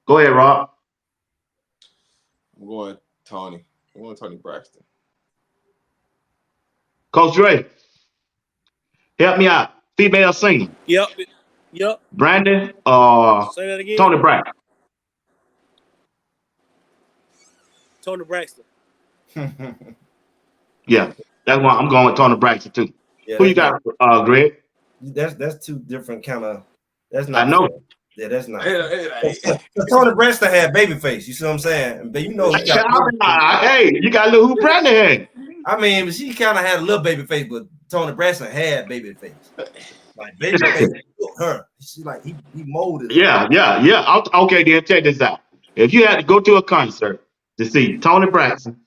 Go ahead, Rob. I'm going Tony. I'm going Tony Braxton. Coach Dre, help me out. Female singer, Yep. Brandy or Say that again. Tony Braxton? Tony Braxton. Yeah, that's why I'm going with Tony Braxton too. Yeah, Who you got, Greg? That's two different kind of. That's not. I know. Fair. Yeah, that's not. Hey, Tony Braxton had Babyface. You see what I'm saying? But you know, he got hey, you got to look who Brandy had. I mean, she kind of had a little Babyface, but Tony Braxton had Babyface. Like Babyface took her. She like he molded her. Yeah. Okay, then check this out. If you had to go to a concert to see Tony Braxton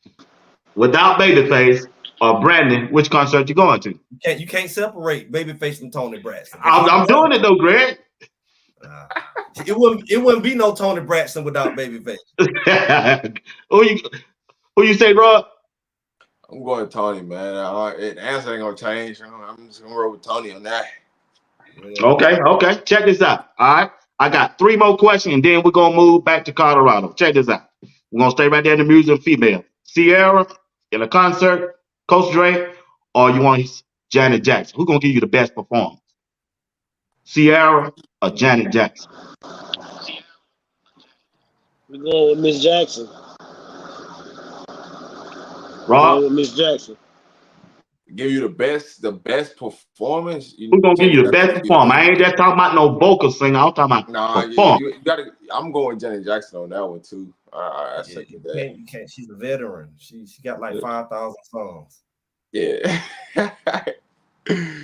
without Babyface or Brandy, which concert you going to? You can't separate Babyface from Tony Braxton. I'm doing it though, Greg. It wouldn't be no Tony Braxton without Babyface. Who you say, Rob? I'm going Tony, man. The answer ain't gonna change. I'm just gonna roll with Tony on that. Okay. Check this out. All right. I got 3 more questions, and then we're gonna move back to Colorado. Check this out. We're gonna stay right there in the music female. Sierra in a concert, Coach Dre, or you want Janet Jackson? Who's gonna give you the best performance? Sierra or Janet Jackson? We're going with Miss Jackson. Rob? With Miss Jackson. Give you the best performance. Who's gonna give you the best performance? I ain't just talking about no vocal singer. I'm talking about performance. You gotta. I'm going Janet Jackson on that one too. I second that. You can't. She's a veteran. She got like 5,000 songs. Yeah.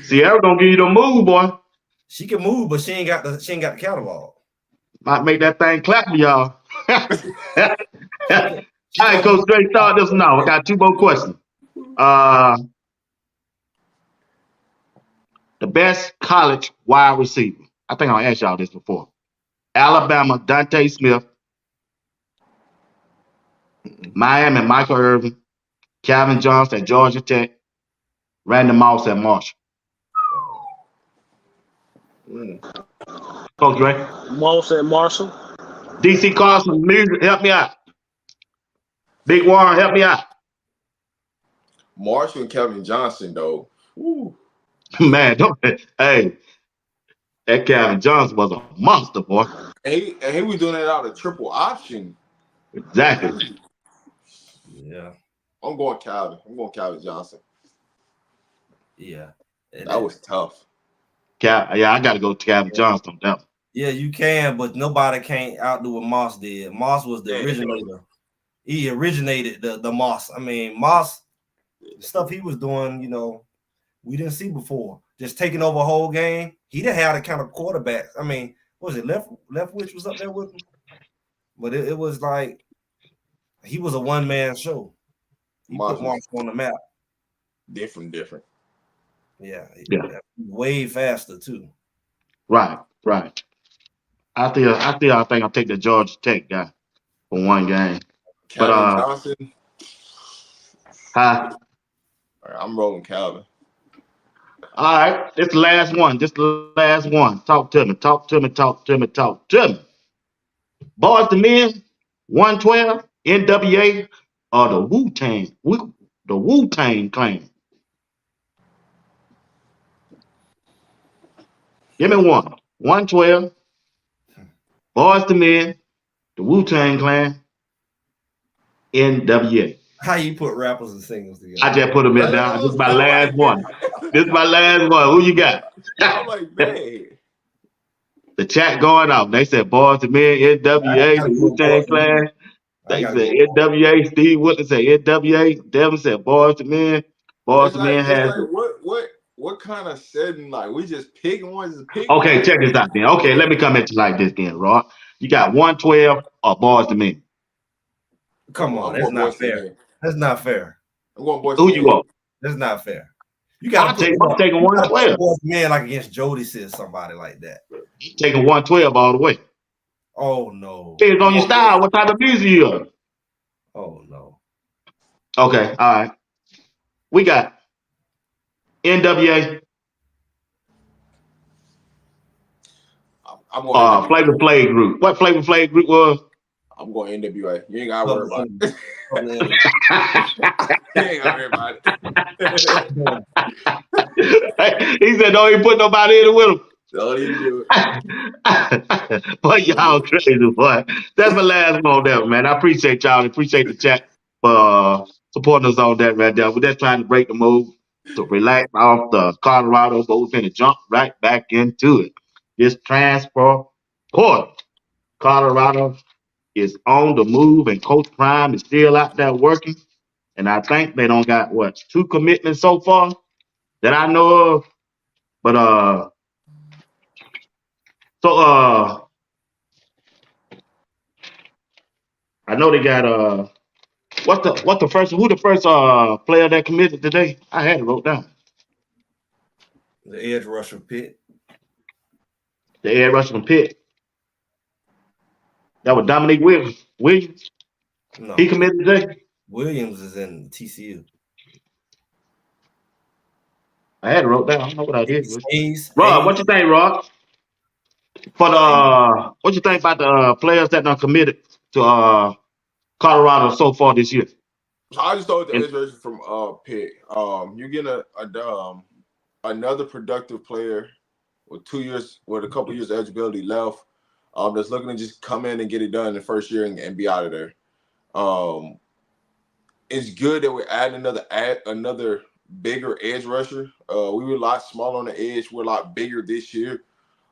Sierra gonna give you the move, boy. She can move, but she ain't got the catalog. Might make that thing clap for y'all. All right, Coach Dre, start this now. I got 2 more questions. The best college wide receiver. I think I asked y'all this before. Alabama, Dante Smith. Miami, Michael Irvin. Calvin Johnson at Georgia Tech. Randy Moss at Marshall. Coach Dre. Moss at Marshall. DC Carson, music, help me out. Big Warren, help me out. Marshall and Calvin Johnson, though. Woo. Man, hey, that Calvin Johnson was a monster, boy. And he was doing it out of triple option. Exactly. Yeah. I'm going Calvin. I'm going Calvin Johnson. Yeah. That was tough. I got to go to Calvin Johnson on that one. Yeah, you can, but nobody can't outdo what Moss did. Moss was the originator. He originated the Moss. I mean, Moss, the stuff he was doing, we didn't see before. Just taking over a whole game. He didn't have the kind of quarterback. I mean, what was it? Leftwich was up there with him. But it was like he was a one-man show. He put Moss on the map. Different. Yeah. Way faster too. Right. I think I'll take the Georgia Tech guy for one game. Calvin Johnson. Huh? I'm rolling Calvin. All right, this is the last one. Talk to me. Boys to Men, 112, NWA, or the Wu-Tang Clan. Give me one. 112, Boys to Men, the Wu-Tang Clan, NWA. How you put rappers and singers together? I just put them in down. This is my last one. Who you got? I'm like, man. The chat going off. They said Boys to Men, NWA, the Wu-Tang Clan. I They gotta said go. NWA. Steve Woodley said NWA. Devin said boys to men. Boys to men It's has. like what kind of setting? Like we just picking one, just pick Okay, one. check this out then. Okay, let me come at you like this then, Rod. You got 112 or boys to men. Come on, I'm that's going boys not to fair. men. That's not fair. I'm going boys to Who you men. want? That's not fair. You gotta put them I'm up. taking You gotta put 112. boys man like against Jody says somebody like that. I'm taking 112 all the way. Oh no. Depends I'm on your going boys. style, what type of music you are. Oh no. Okay, all right. We got NWA, I'm going NWA. Flavor Flav group. What Flavor Flav group was? I'm going NWA. You ain't gotta worry Public about enemy. it. Public enemy. You ain't gotta worry about it. He said, don't even put nobody in it with him. Don't even do it. Boy, y'all crazy, boy. That's my last one on that, man. I appreciate y'all. Appreciate the chat for supporting us on that right there. We're just trying to break the move to relax off the Colorado, but we're going to jump right back into it. This transfer portal. Colorado is on the move, and Coach Prime is still out there working. And I think they don't got, 2 commitments so far that I know of. But so I know they got what's the first who the first player that committed today? I had it wrote down. The edge rusher pit. The air rush from Pitt. That was Dominique Williams. Williams. No. He committed today. Williams is in TCU. I had it wrote down. I don't know what I did. Hayes. Rob, what you think, Rob? For the what you think about the players that done committed to Colorado so far this year? So I just thought the And edge rusher from Pitt. You're getting another productive player with 2 years, with a couple years of eligibility left. That's looking to just come in and get it done in the first year and be out of there. Um, it's good that we're adding another bigger edge rusher. We were a lot smaller on the edge. We're a lot bigger this year,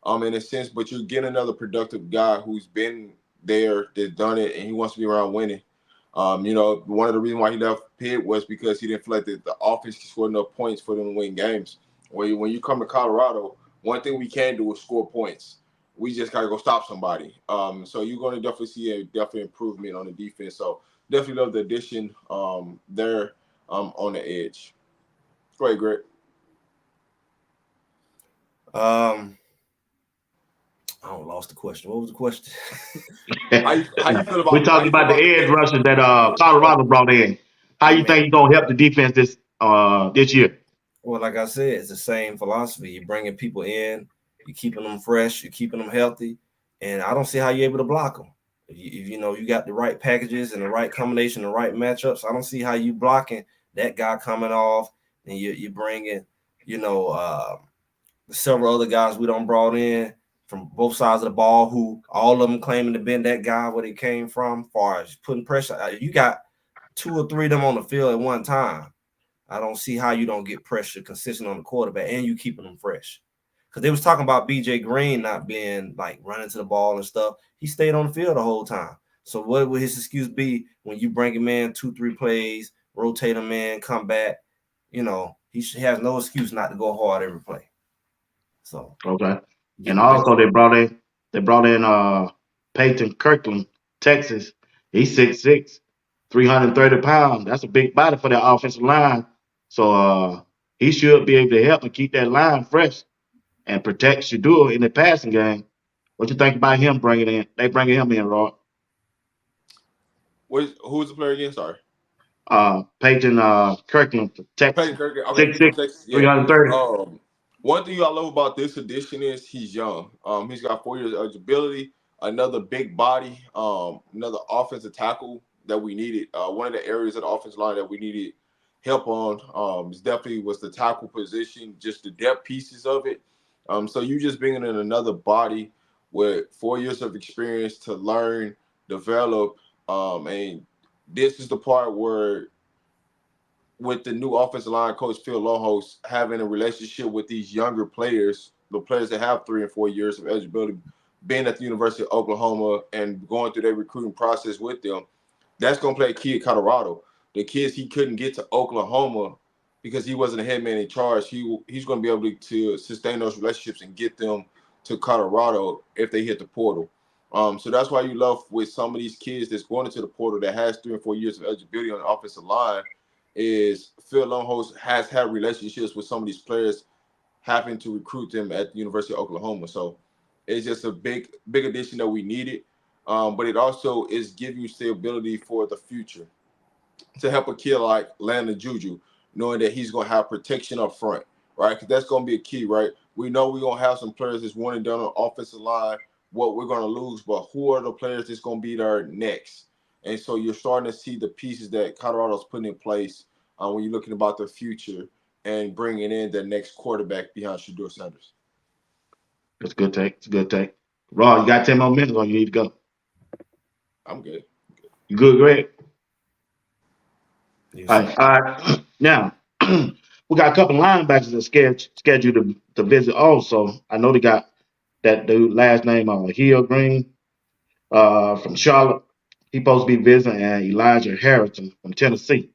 in a sense. But you're getting another productive guy who's been there, that's done it, and he wants to be around winning. One of the reasons why he left Pitt was because he didn't feel like the offense could score enough points for them to win games. When you come to Colorado, one thing we can do is score points. We just gotta go stop somebody. So you're going to definitely see a definite improvement on the defense. So definitely love the addition there on the edge. Go ahead, Greg. I lost the question. What was the question? How you feel about we talking about the edge pick? rusher that Colorado brought in. How you think he's gonna help the defense this year? Well, like I said, it's the same philosophy. You're bringing people in, you're keeping them fresh, you're keeping them healthy, and I don't see how you're able to block them. If you got the right packages and the right combination, the right matchups, I don't see how you blocking that guy coming off, and you're bringing, several other guys we don't brought in from both sides of the ball, who all of them claiming to been that guy where they came from. As far as putting pressure, you got 2 or 3 of them on the field at one time. I don't see how you don't get pressure consistent on the quarterback and you keeping them fresh. Because they was talking about BJ Green not being like running to the ball and stuff. He stayed on the field the whole time. So what would his excuse be when you bring him in 2-3 plays, rotate him in, come back? He has no excuse not to go hard every play. So Okay. And also they brought in Peyton Kirkland, Texas. He's 6'6", 330 pounds. That's a big body for that offensive line. So he should be able to help and keep that line fresh and protect Shadua in the passing game. What you think about him bringing in? They bringing him in, Rod. Who's the player again? Sorry. Peyton Kirkland, Texas. Peyton Kirkland. Okay, 6'6", from Texas. Yeah. 330. One thing I love about this addition is he's young. He's got 4 years of eligibility, another big body, another offensive tackle that we needed. One of the areas of the offensive line that we needed help on definitely was the tackle position, just the depth pieces of it. So you just bringing in another body with 4 years of experience to learn, develop, and this is the part where, with the new offensive line coach Phil Lohos having a relationship with these younger players, the players that have 3 and 4 years of eligibility, being at the University of Oklahoma and going through their recruiting process with them, that's going to play key at Colorado. The kids he couldn't get to Oklahoma because he wasn't a head man in charge. He's going to be able to sustain those relationships and get them to Colorado if they hit the portal. So that's why you love with some of these kids that's going into the portal that has 3 or 4 years of eligibility on the offensive line is Phil Longhouse has had relationships with some of these players, having to recruit them at the University of Oklahoma. So it's just a big addition that we needed. But it also is giving you stability for the future to help a kid like Landon Juju, knowing that he's going to have protection up front, right? Because that's going to be a key, right? We know we're going to have some players that's one and done on the offensive line, what we're going to lose, but who are the players that's going to be there next? And so you're starting to see the pieces that Colorado's putting in place when you're looking about the future and bringing in the next quarterback behind Shedeur Sanders. That's a good take. It's a good take. Raw, you got 10 more minutes or you need to go? I'm good. You good, Greg? Yes, All right. Now, we got a couple linebackers that scheduled to visit also. I know they got that dude, last name Hill Green from Charlotte. He's supposed to be visiting, and Elijah Harrison from Tennessee.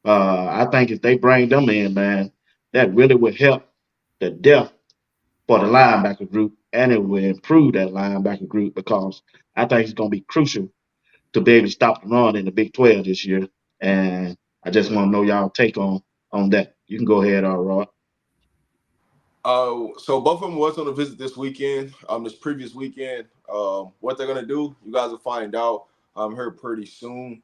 I think if they bring them in, man, that really would help the depth for the linebacker group, and it will improve that linebacker group because I think it's going to be crucial to be able to stop the run in the Big 12 this year. And I just want to know y'all take on that. You can go ahead, Rod. So both of them was on a visit this weekend, this previous weekend. What they're gonna do, you guys will find out here pretty soon.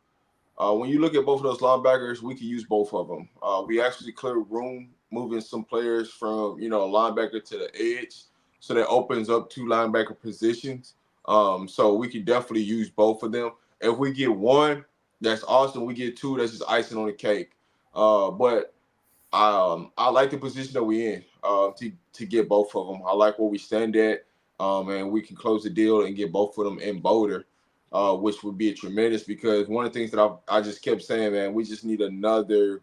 When you look at both of those linebackers, we can use both of them. We actually cleared room, moving some players from linebacker to the edge, so that opens up 2 linebacker positions. So we can definitely use both of them. If we get one, that's awesome. We get 2, that's just icing on the cake. But I like the position that we're in to get both of them. I like where we stand at, and we can close the deal and get both of them in Boulder, which would be a tremendous, because one of the things that I just kept saying, man, we need another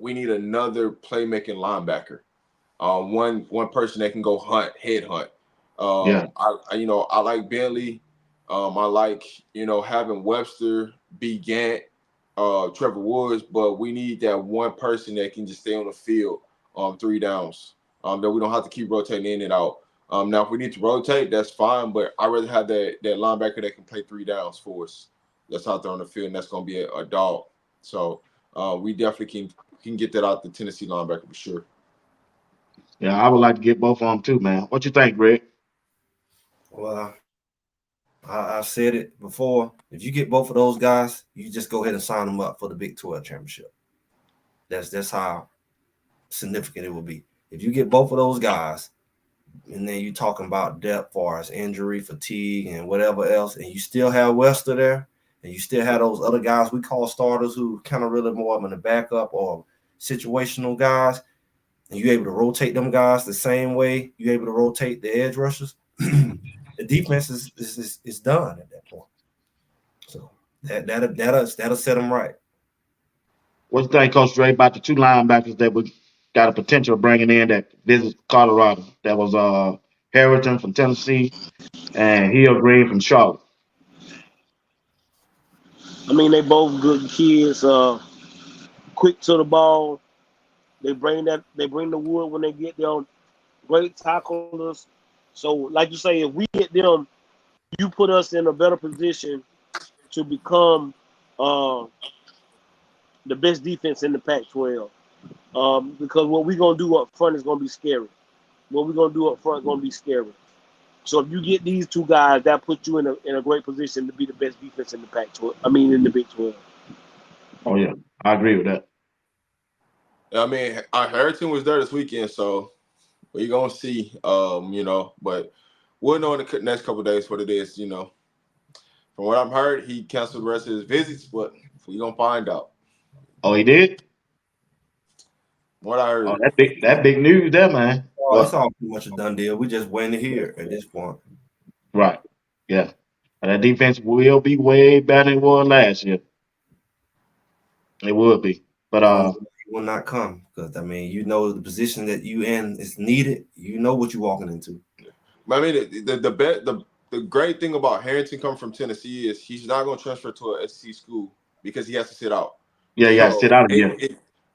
playmaking linebacker. One person that can go head hunt. Yeah. I like Bentley. I like having Webster, B. Gant, Trevor Woods, but we need that one person that can just stay on the field 3 downs, that we don't have to keep rotating in and out. Now, if we need to rotate, that's fine, but I'd rather have that linebacker that can play 3 downs for us. That's out there on the field, and that's going to be a dog. So we definitely can get that out the Tennessee linebacker for sure. Yeah, I would like to get both of them too, man. What you think, Greg? Well, I've said it before. If you get both of those guys, you just go ahead and sign them up for the Big 12 championship. That's how significant it will be. If you get both of those guys, and then you're talking about depth, far as injury, fatigue, and whatever else, and you still have Wester there, and you still have those other guys we call starters who kind of really more of a backup or situational guys, and you're able to rotate them guys the same way you're able to rotate the edge rushers, the defense is done at that point. So that'll set them right. What you think, Coach Dre, about the 2 linebackers that we got a potential of bringing in that visit Colorado? That was Harrington from Tennessee and Hill Green from Charlotte. I mean, they both good kids. Quick to the ball. They bring the wood when they get there. Great tacklers. So, like you say, if we get them, you put us in a better position to become the best defense in the Pac-12. Because what we're gonna do up front is gonna be scary. What we're gonna do up front is gonna be scary. So if you get these 2 guys, that puts you in a great position to be the best defense in the Pac-12. I mean, in the Big 12. Oh yeah, I agree with that. I mean, our Harrington was there this weekend, so we're gonna see. But we'll know in the next couple of days what it is. From what I've heard, he canceled the rest of his visits, but we're gonna find out. Oh, he did? What I heard. Oh, that big news there, man. Oh, it's all pretty much a done deal. We just waiting to hear at this point. Right. Yeah. And that defense will be way better than it was last year. It would be. But It will not come because the position that you in is needed. You know what you're walking into. I mean, the the great thing about Harrington coming from Tennessee is he's not going to transfer to a SEC school because he has to sit out. Yeah, you got to sit So out again.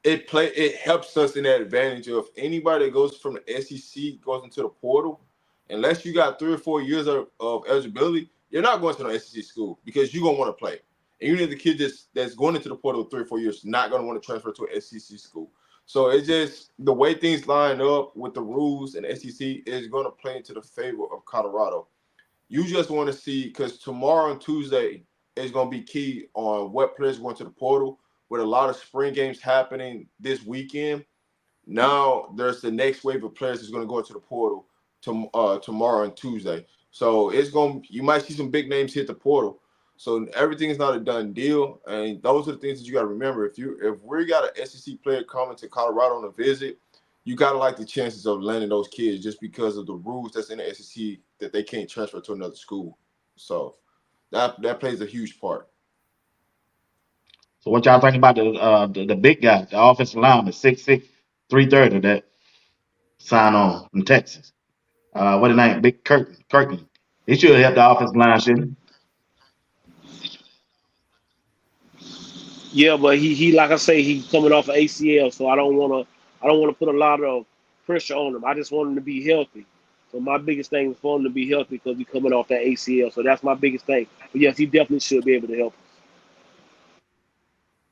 it helps us in that advantage of anybody that goes from the SEC goes into the portal, unless you got 3 or 4 years of eligibility, you're not going to no SEC school because you're gonna want to play. And even if the kid that's going into the portal 3 or 4 years, not gonna want to transfer to an SEC school. So it's just the way things line up with the rules and SEC is going to play into the favor of Colorado. You just want to see because tomorrow and Tuesday is going to be key on what players going to the portal. With a lot of spring games happening this weekend, now there's the next wave of players that's going to go into the portal tomorrow and Tuesday. So you might see some big names hit the portal. So everything is not a done deal, and those are the things that you got to remember. If we got an SEC player coming to Colorado on a visit, you got to like the chances of landing those kids just because of the rules that's in the SEC that they can't transfer to another school. So that plays a huge part. So what y'all think about the big guy, the offensive lineman, 6'6", 330 that signed on from Texas? What his name? Big Kirkland. He should help the offensive line, shouldn't he? Yeah, but he like I say, he's coming off of ACL, so I don't wanna put a lot of pressure on him. I just want him to be healthy. So my biggest thing is for him to be healthy because he's coming off that ACL. So that's my biggest thing. But yes, he definitely should be able to help us.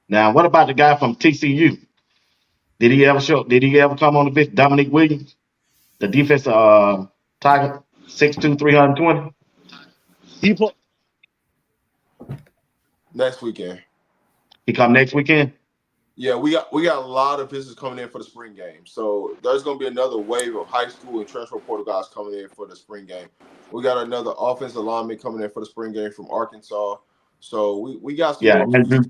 Now, what about the guy from TCU? Did he ever come on the pitch? Dominic Williams, the defensive Tiger, 6'2", 320. He put Next weekend. He come next weekend. Yeah, we got a lot of visitors coming in for the spring game. So there's going to be another wave of high school and transfer portal guys coming in for the spring game. We got another offensive lineman coming in for the spring game from Arkansas. So we got some Yeah, more. Andrew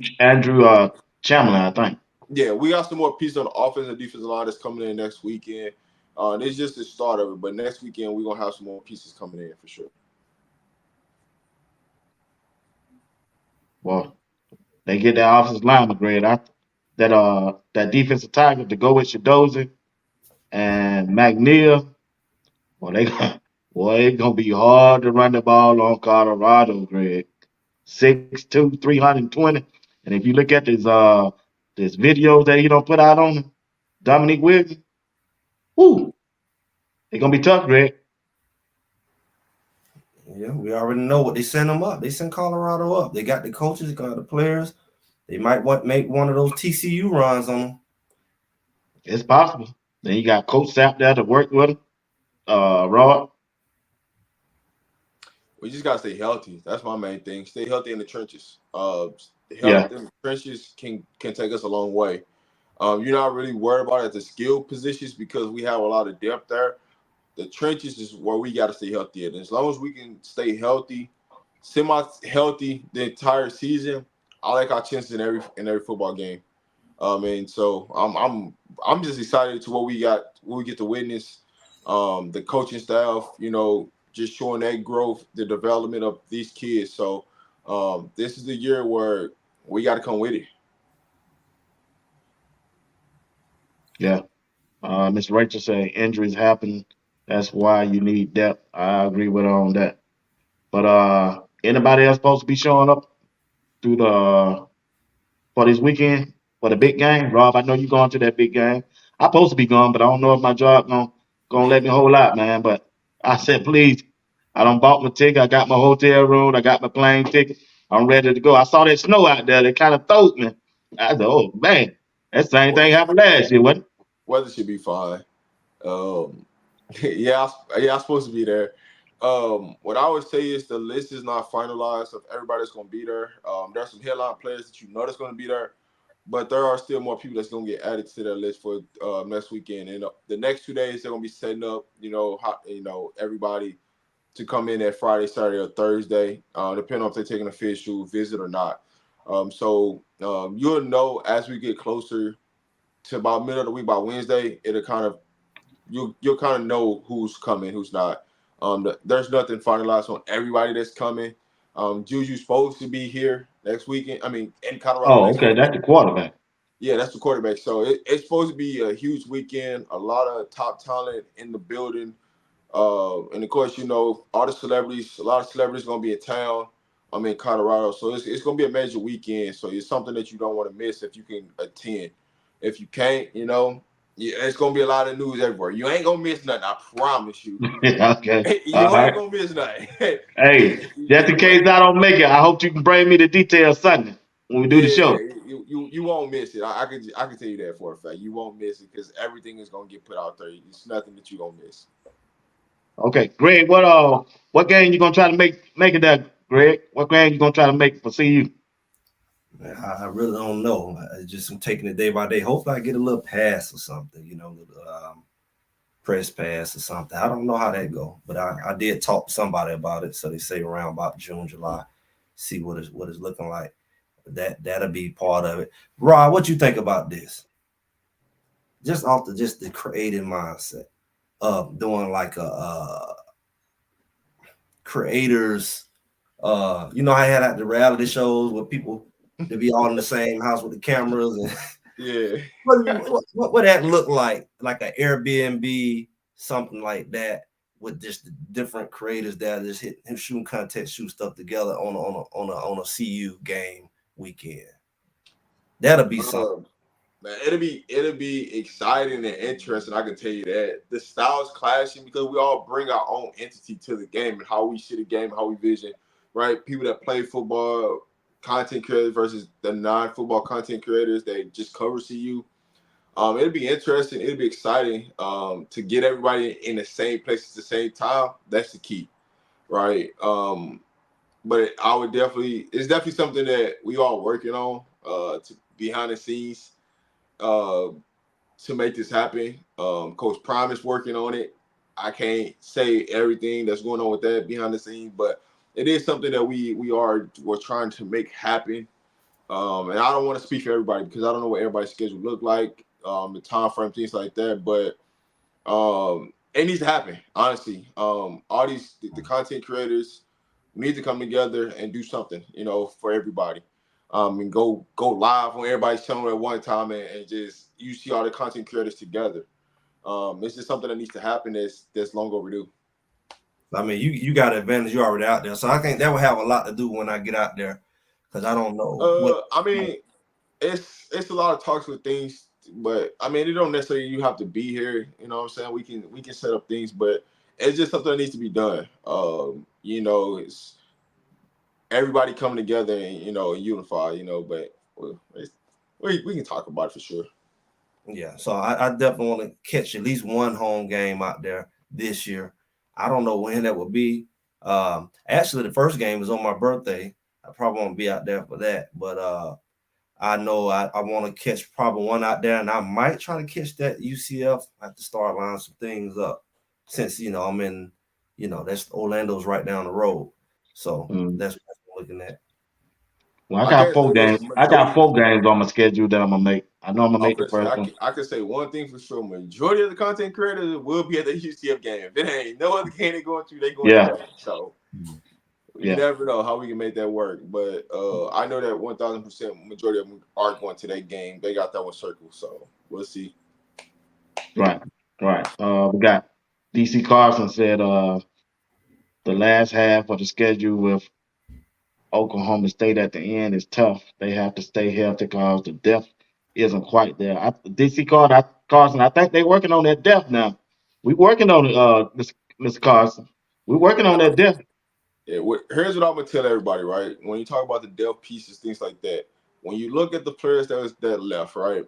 Chamberlain, I think. Yeah, we got some more pieces on the offense and defensive line that's coming in next weekend. And it's just the start of it, but next weekend we're gonna have some more pieces coming in for sure. Well, they get that offensive lineman grade. That defensive tackle to go with Shadozi and McNeil. Well, it's gonna be hard to run the ball on Colorado, Greg. 6'2", 320. And if you look at this video that he don't put out on him, Dominic Williams, whoo, it's gonna be tough, Greg. Yeah, we already know what they send them up. They send Colorado up. They got the coaches, they got the players. They might make one of those TCU runs on them. It's possible. Then you got Coach Sapp there to work with him. Rod. We just gotta stay healthy. That's my main thing. Stay healthy in the trenches. Yeah, Health in the trenches can take us a long way. You're not really worried about it at the skill positions because we have a lot of depth there. The trenches is where we got to stay healthy at. And as long as we can stay healthy, semi-healthy the entire season, I like our chances in every football game. And so I'm just excited to what we get to witness. The coaching staff, just showing that growth, the development of these kids. So this is the year where we got to come with it. yeah. Miss Rachel said injuries happen. That's why you need depth. I agree with her on that. But anybody else supposed to be showing up through the for this weekend for the big game? Rob, I know you going to that big game. I'm supposed to be going, but I don't know if my job gonna let me hold out, man. But I said, please. I done bought my ticket. I got my hotel room. I got my plane ticket. I'm ready to go. I saw that snow out there. That kind of throwed me. I said, oh man, that same thing happened last year, wasn't it? Weather should be fine. Um, I'm supposed to be there. What I always say is the list is not finalized of everybody that's going to be there. There's some headline players that that's going to be there, but there are still more people that's going to get added to that list for next weekend. And the next 2 days they're going to be setting up, everybody to come in that Friday, Saturday, or Thursday, depending on if they're taking a official visit or not. So you'll know as we get closer to about middle of the week by Wednesday, it'll kind of you'll kind of know who's coming, who's not. There's nothing finalized on everybody that's coming. Juju's supposed to be here next weekend. I mean, in Colorado Oh, next okay. weekend. That's the quarterback. Yeah, that's the quarterback. So it's supposed to be a huge weekend. A lot of top talent in the building. And of course, all the celebrities, a lot of celebrities going to be in town. I'm in Colorado, so it's going to be a major weekend. So it's something that you don't want to miss if you can attend. If you can't, yeah, it's going to be a lot of news everywhere. You ain't going to miss nothing, I promise you. Okay. You ain't going to miss nothing. Hey, just in case I don't make it, I hope you can bring me the details Sunday when we do the Yeah, show. you won't miss it. I can tell you that for a fact. You won't miss it because everything is going to get put out there. It's nothing that you're going to miss. Okay, Greg, what game you gonna try to make it there, Greg? What game you gonna try to make for CU? I really don't know. I just am taking it day by day. Hopefully, I get a little pass or something. Press pass or something. I don't know how that go, but I did talk to somebody about it. So they say around about June, July, see what it's looking like. That'll be part of it. Rod, what you think about this? Just off the creative mindset of doing like a creators. I had at the reality shows where people to be all in the same house with the cameras and Yeah. what that look like an Airbnb, something like that, with just the different creators that just hit shooting content, shoot stuff together on a CU game weekend. That'll be something. Man, it'll be exciting and interesting. I can tell you that the styles clashing because we all bring our own entity to the game and how we see the game, how we vision, right? People that play football, content creators versus the non-football content creators that just cover CU. It'll be interesting. It'll be exciting to get everybody in the same place at the same time. That's the key, right? But it's definitely something that we all working on to behind the scenes to make this happen. Coach Prime is working on it. I can't say everything that's going on with that behind the scenes, but it is something that we're trying to make happen. And I don't want to speak for everybody because I don't know what everybody's schedule look like, the time frame, things like that. But it needs to happen, honestly. All the content creators need to come together and do something, for everybody. And go live on everybody's channel at one time and just you see all the content creators together. It's just something that needs to happen that's long overdue. I mean, you got an advantage. You're already out there, so I think that will have a lot to do when I get out there, because I don't know what. I mean, it's a lot of talks with things, but I mean, it don't necessarily you have to be here. You know what I'm saying? We can set up things, but it's just something that needs to be done. It's everybody coming together and unify. But we can talk about it for sure. Yeah, so I definitely want to catch at least one home game out there this year. I don't know when that will be. Actually, the first game is on my birthday. I probably won't be out there for that, but I know I want to catch probably one out there, and I might try to catch that UCF. I have to start lining some things up since I'm in. That's Orlando's right down the road, so that's what I'm looking at. Well, I I got can't say four this games. I got majority. 4 games on my schedule that I'm gonna make. I know I'm gonna I'm make the gonna say first one. I can say one thing for sure. Majority of the content creators will be at the UCF game. If it ain't no other game they going to, they going to Yeah, that. So you yeah, never know how we can make that work. But I know that 1,000% majority of them are going to that game. They got that one circled. So we'll see. right, right. We got DC Carson said the last half of the schedule with Oklahoma State at the end is tough. They have to stay healthy because the depth isn't quite there. Carson, I think they're working on that depth now. We working on it, Mr. Carson. We're working on that depth. Yeah, here's what I'm gonna tell everybody. Right, when you talk about the depth pieces, things like that, when you look at the players that left, right,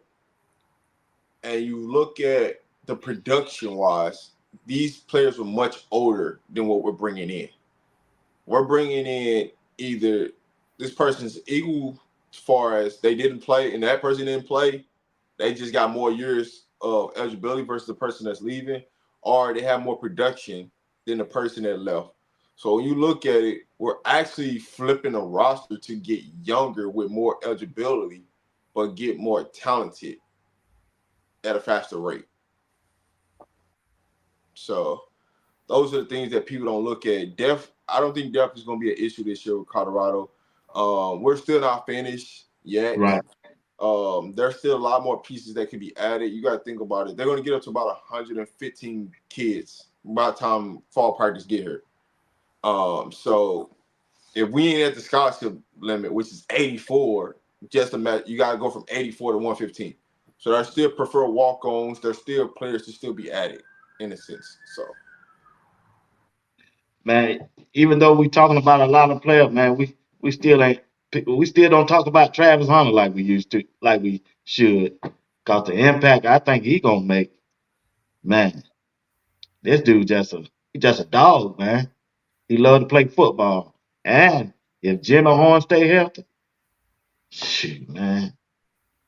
and you look at the production wise, these players were much older than what we're bringing in. We're bringing in either this person's equal as far as they didn't play and that person didn't play, they just got more years of eligibility versus the person that's leaving, or they have more production than the person that left. So when you look at it, we're actually flipping a roster to get younger with more eligibility, but get more talented at a faster rate. So those are the things that people don't look at. Depth, I don't think depth is going to be an issue this year with Colorado. We're still not finished yet. Right. There's still a lot more pieces that can be added. You got to think about it. They're going to get up to about 115 kids by the time fall practice get here. So if we ain't at the scholarship limit, which is 84, just imagine you gotta go from 84 to 115. So there's still prefer walk-ons. There's still players to still be added in a sense. So Man, even though we talking about a lot of players, man, we still ain't we still don't talk about Travis Hunter like we used to, like we should. Cause the impact I think he gonna make, man, this dude he just a dog, man. He love to play football. And if Jimmy Horn stay healthy, shoot, man,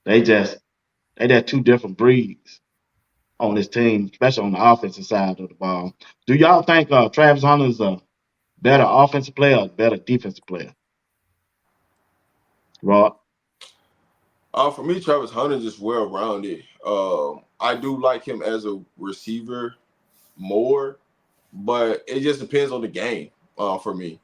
they just they just two different breeds on this team, especially on the offensive side of the ball. Do y'all think Travis Hunter is a better offensive player or better defensive player? Rod? for me, Travis Hunter is just well rounded. I do like him as a receiver more, but it just depends on the game. For me,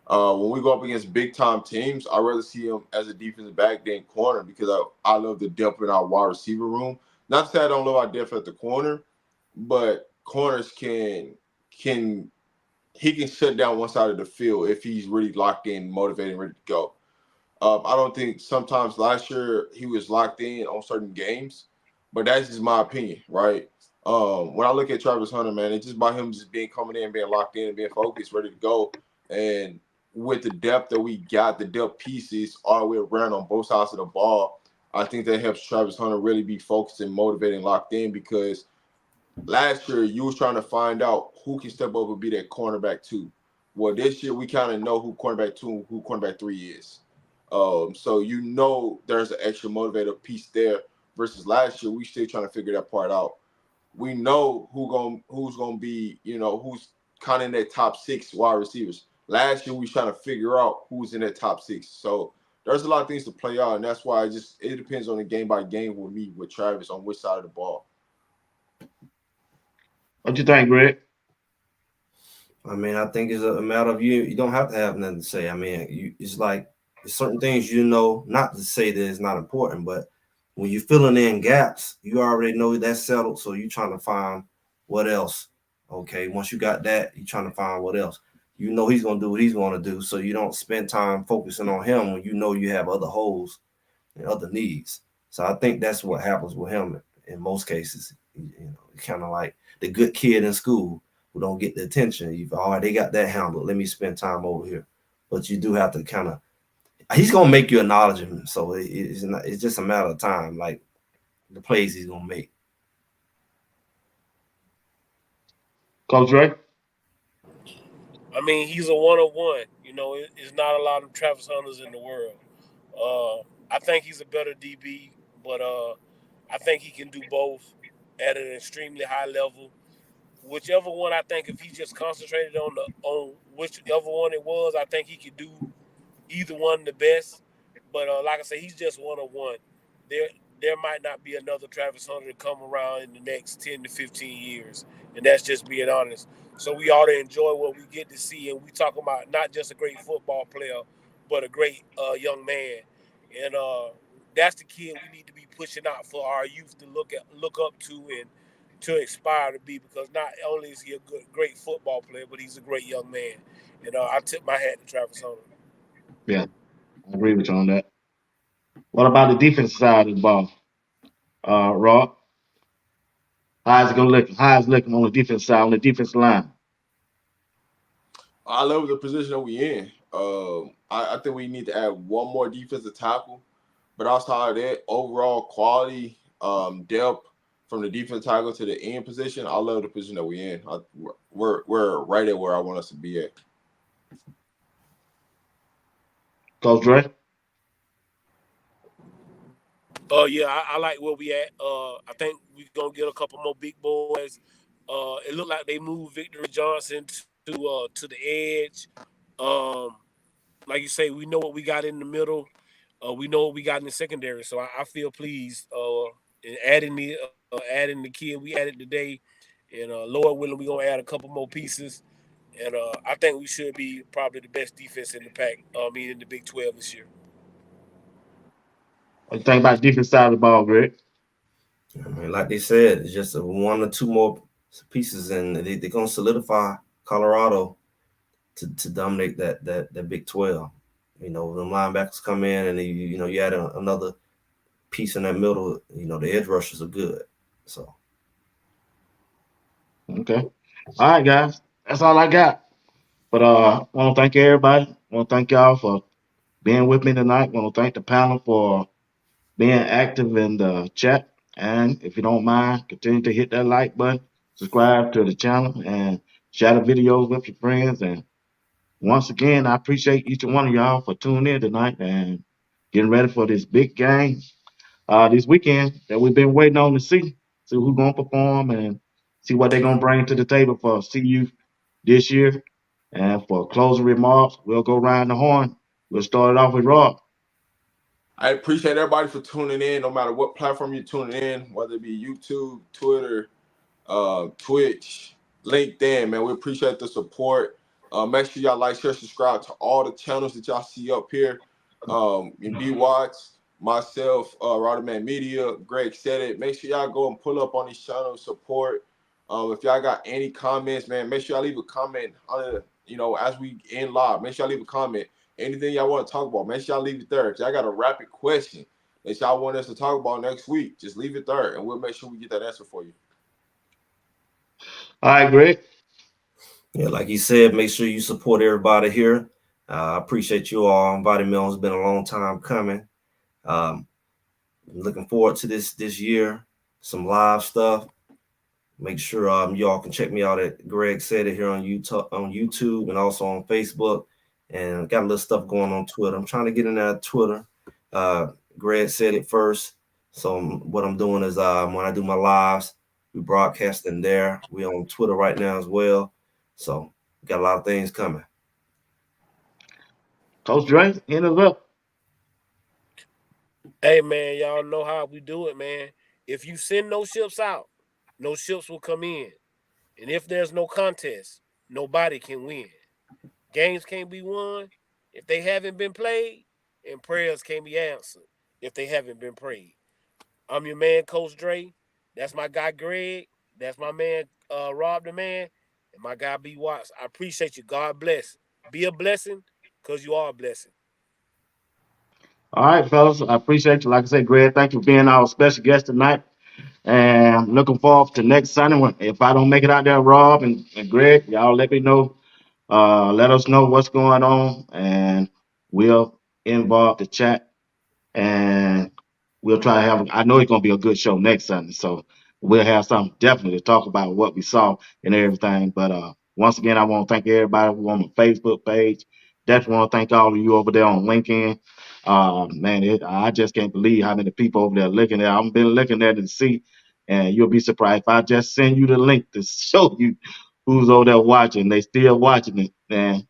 when we go up against big time teams, I'd rather see him as a defensive back than corner because I love the depth in our wide receiver room. Not to say I don't love our depth at the corner, but corners can he can shut down one side of the field if he's really locked in, motivated, and ready to go. I don't think sometimes last year he was locked in on certain games, but that's just my opinion, right? When I look at Travis Hunter, man, it's just by him just being coming in, being locked in, and being focused, ready to go. And with the depth that we got, the depth pieces all the way around on both sides of the ball, I think that helps Travis Hunter really be focused and motivated and locked in because last year you was trying to find out who can step up and be that cornerback two. Well, this year we kind of know who cornerback two and who cornerback three is. So there's an extra motivator piece there versus last year we still trying to figure that part out. We know who's gonna be, who's kind of in that top six wide receivers. Last year we was trying to figure out who's in that top six. So there's a lot of things to play out, and that's why it depends on the game by game with me with Travis on which side of the ball. What you think, Greg? I mean, I think it's a matter of you. You don't have to have nothing to say. I mean, it's like there's certain things not to say that it's not important, but when you're filling in gaps, you already know that's settled. So you're trying to find what else. Okay, once you got that, you're trying to find what else. You know he's gonna do what he's gonna do, so you don't spend time focusing on him when you know you have other holes and other needs. So I think that's what happens with him in most cases. Kind of like the good kid in school who don't get the attention. They got that handled. Let me spend time over here. But you do have to kind of. He's gonna make you acknowledge him. So it's just a matter of time, like the plays he's gonna make. Coach Ray? I mean, he's a 101. It's not a lot of Travis Hunters in the world. I think he's a better DB, but I think he can do both at an extremely high level. Whichever one I think, if he just concentrated on whichever one it was, I think he could do either one the best. But like I say, he's just 101. There there might not be another Travis Hunter to come around in the next 10 to 15 years, and that's just being honest. So we ought to enjoy what we get to see, and we talk about not just a great football player, but a great young man, and that's the kid we need to be pushing out for our youth to look up to, and to aspire to be, because not only is he a great football player, but he's a great young man. And I tip my hat to Travis Hunter. Yeah, I agree with you on that. What about the defensive side of the ball? Rod? How's it gonna look? How's it looking on the defense side, on the defensive line? I love the position that we in. I think we need to add one more defensive tackle, but outside of that, overall quality, depth from the defensive tackle to the end position, I love the position that we in. We're right at where I want us to be at. Coach Dre? Yeah, I like where we at. I think we're gonna get a couple more big boys. It looked like they moved Victory Johnson to the edge. Um, like you say, we know what we got in the middle. We know what we got in the secondary. So I feel pleased in adding the kid we added today, and Lord willing, we're gonna add a couple more pieces. And I think we should be probably the best defense in the pack. I mean, in the Big 12 this year. What you think about the defense side of the ball, Greg? I mean, like they said, it's just one or two more pieces, and they're gonna solidify Colorado to dominate that Big 12. You know, the linebackers come in, and you add another piece in that middle. You know, the edge rushers are good. So Okay. All right, guys. That's all I got. But I want to thank everybody. I want to thank y'all for being with me tonight. I want to thank the panel for being active in the chat. And if you don't mind, continue to hit that like button, subscribe to the channel, and share the videos with your friends. And once again, I appreciate each and one of y'all for tuning in tonight and getting ready for this big game this weekend that we've been waiting on to see who's going to perform and see what they're going to bring to the table for CU this year. And for closing remarks, we'll go around the horn. We'll start it off with Rob. I appreciate everybody for tuning in, no matter what platform you're tuning in, whether it be YouTube, Twitter, Twitch, LinkedIn, man. We appreciate the support. Make sure y'all like, share, subscribe to all the channels that y'all see up here. In BWatts, myself, RobDaManMedia, Greg said it. Make sure y'all go and pull up on these channels, support. If y'all got any comments, man, make sure y'all leave a comment on as we end live. Make sure y'all leave a comment. Anything y'all want to talk about, make sure y'all leave it there. If y'all got a rapid question that y'all want us to talk about next week, just leave it there, and we'll make sure we get that answer for you. All right, Greg. yeah, like you said, make sure you support everybody here. I appreciate you all inviting me on. It's been a long time coming. Looking forward to this year. Some live stuff. Make sure y'all can check me out at Greg Said It here on YouTube and also on Facebook. And got a little stuff going on Twitter. I'm trying to get in that Twitter. Greg Said It first. So what I'm doing is when I do my lives, we broadcasting there. We on Twitter right now as well. So got a lot of things coming. Coach Dre, end us up. Hey, man, y'all know how we do it, man. If you send no ships out, no ships will come in. And if there's no contest, nobody can win. Games can't be won if they haven't been played, and prayers can't be answered if they haven't been prayed. I'm your man, Coach Dre. That's my guy, Greg. That's my man, Rob the Man, and my guy, BWatts. I appreciate you. God bless. Be a blessing, because you are a blessing. All right, fellas. I appreciate you. Like I said, Greg, thank you for being our special guest tonight. And I'm looking forward to next Sunday. If I don't make it out there, Rob and Greg, y'all let me know. Let us know what's going on, and we'll involve the chat, and we'll try to have. I know it's gonna be a good show next Sunday, so we'll have something definitely to talk about what we saw and everything. But once again, I want to thank everybody who on the Facebook page. Definitely want to thank all of you over there on LinkedIn. Man, I just can't believe how many people over there looking at. I've been looking at it to see, and you'll be surprised if I just send you the link to show you who's over there watching. They still watching it, and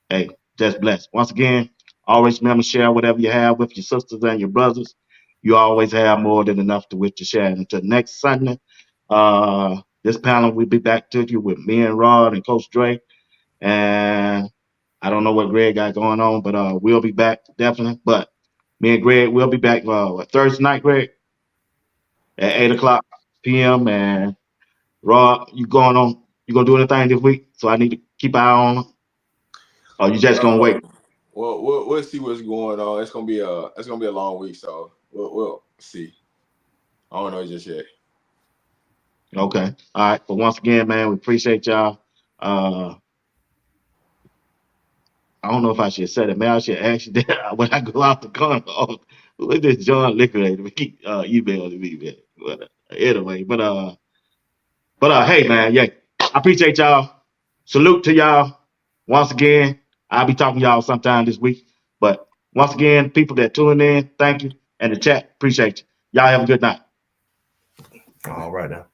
hey, just blessed. Once again, always remember share whatever you have with your sisters and your brothers. You always have more than enough to which to share. And until next Sunday, this panel will be back to you with me and Rod and Coach Dre. And I don't know what Greg got going on, but we'll be back definitely. But me and Greg will be back Thursday night, Greg, at 8 o'clock p.m. And Rod, you gonna do anything this week? So I need to keep an eye on. Or you just gonna wait? Well, we'll see what's going on. It's gonna be a long week, so we'll see. I don't know just yet. Okay. All right. But once again, man, we appreciate y'all. I don't know if I should say it, man. I should ask you that when I go out the car. Oh, who is this John Liquidator? We keep emailing me, man. Anyway, hey, man, yeah, I appreciate y'all. Salute to y'all. Once again, I'll be talking to y'all sometime this week. But once again, people that tuned in, thank you. And the chat, appreciate you. Y'all have a good night. All right now.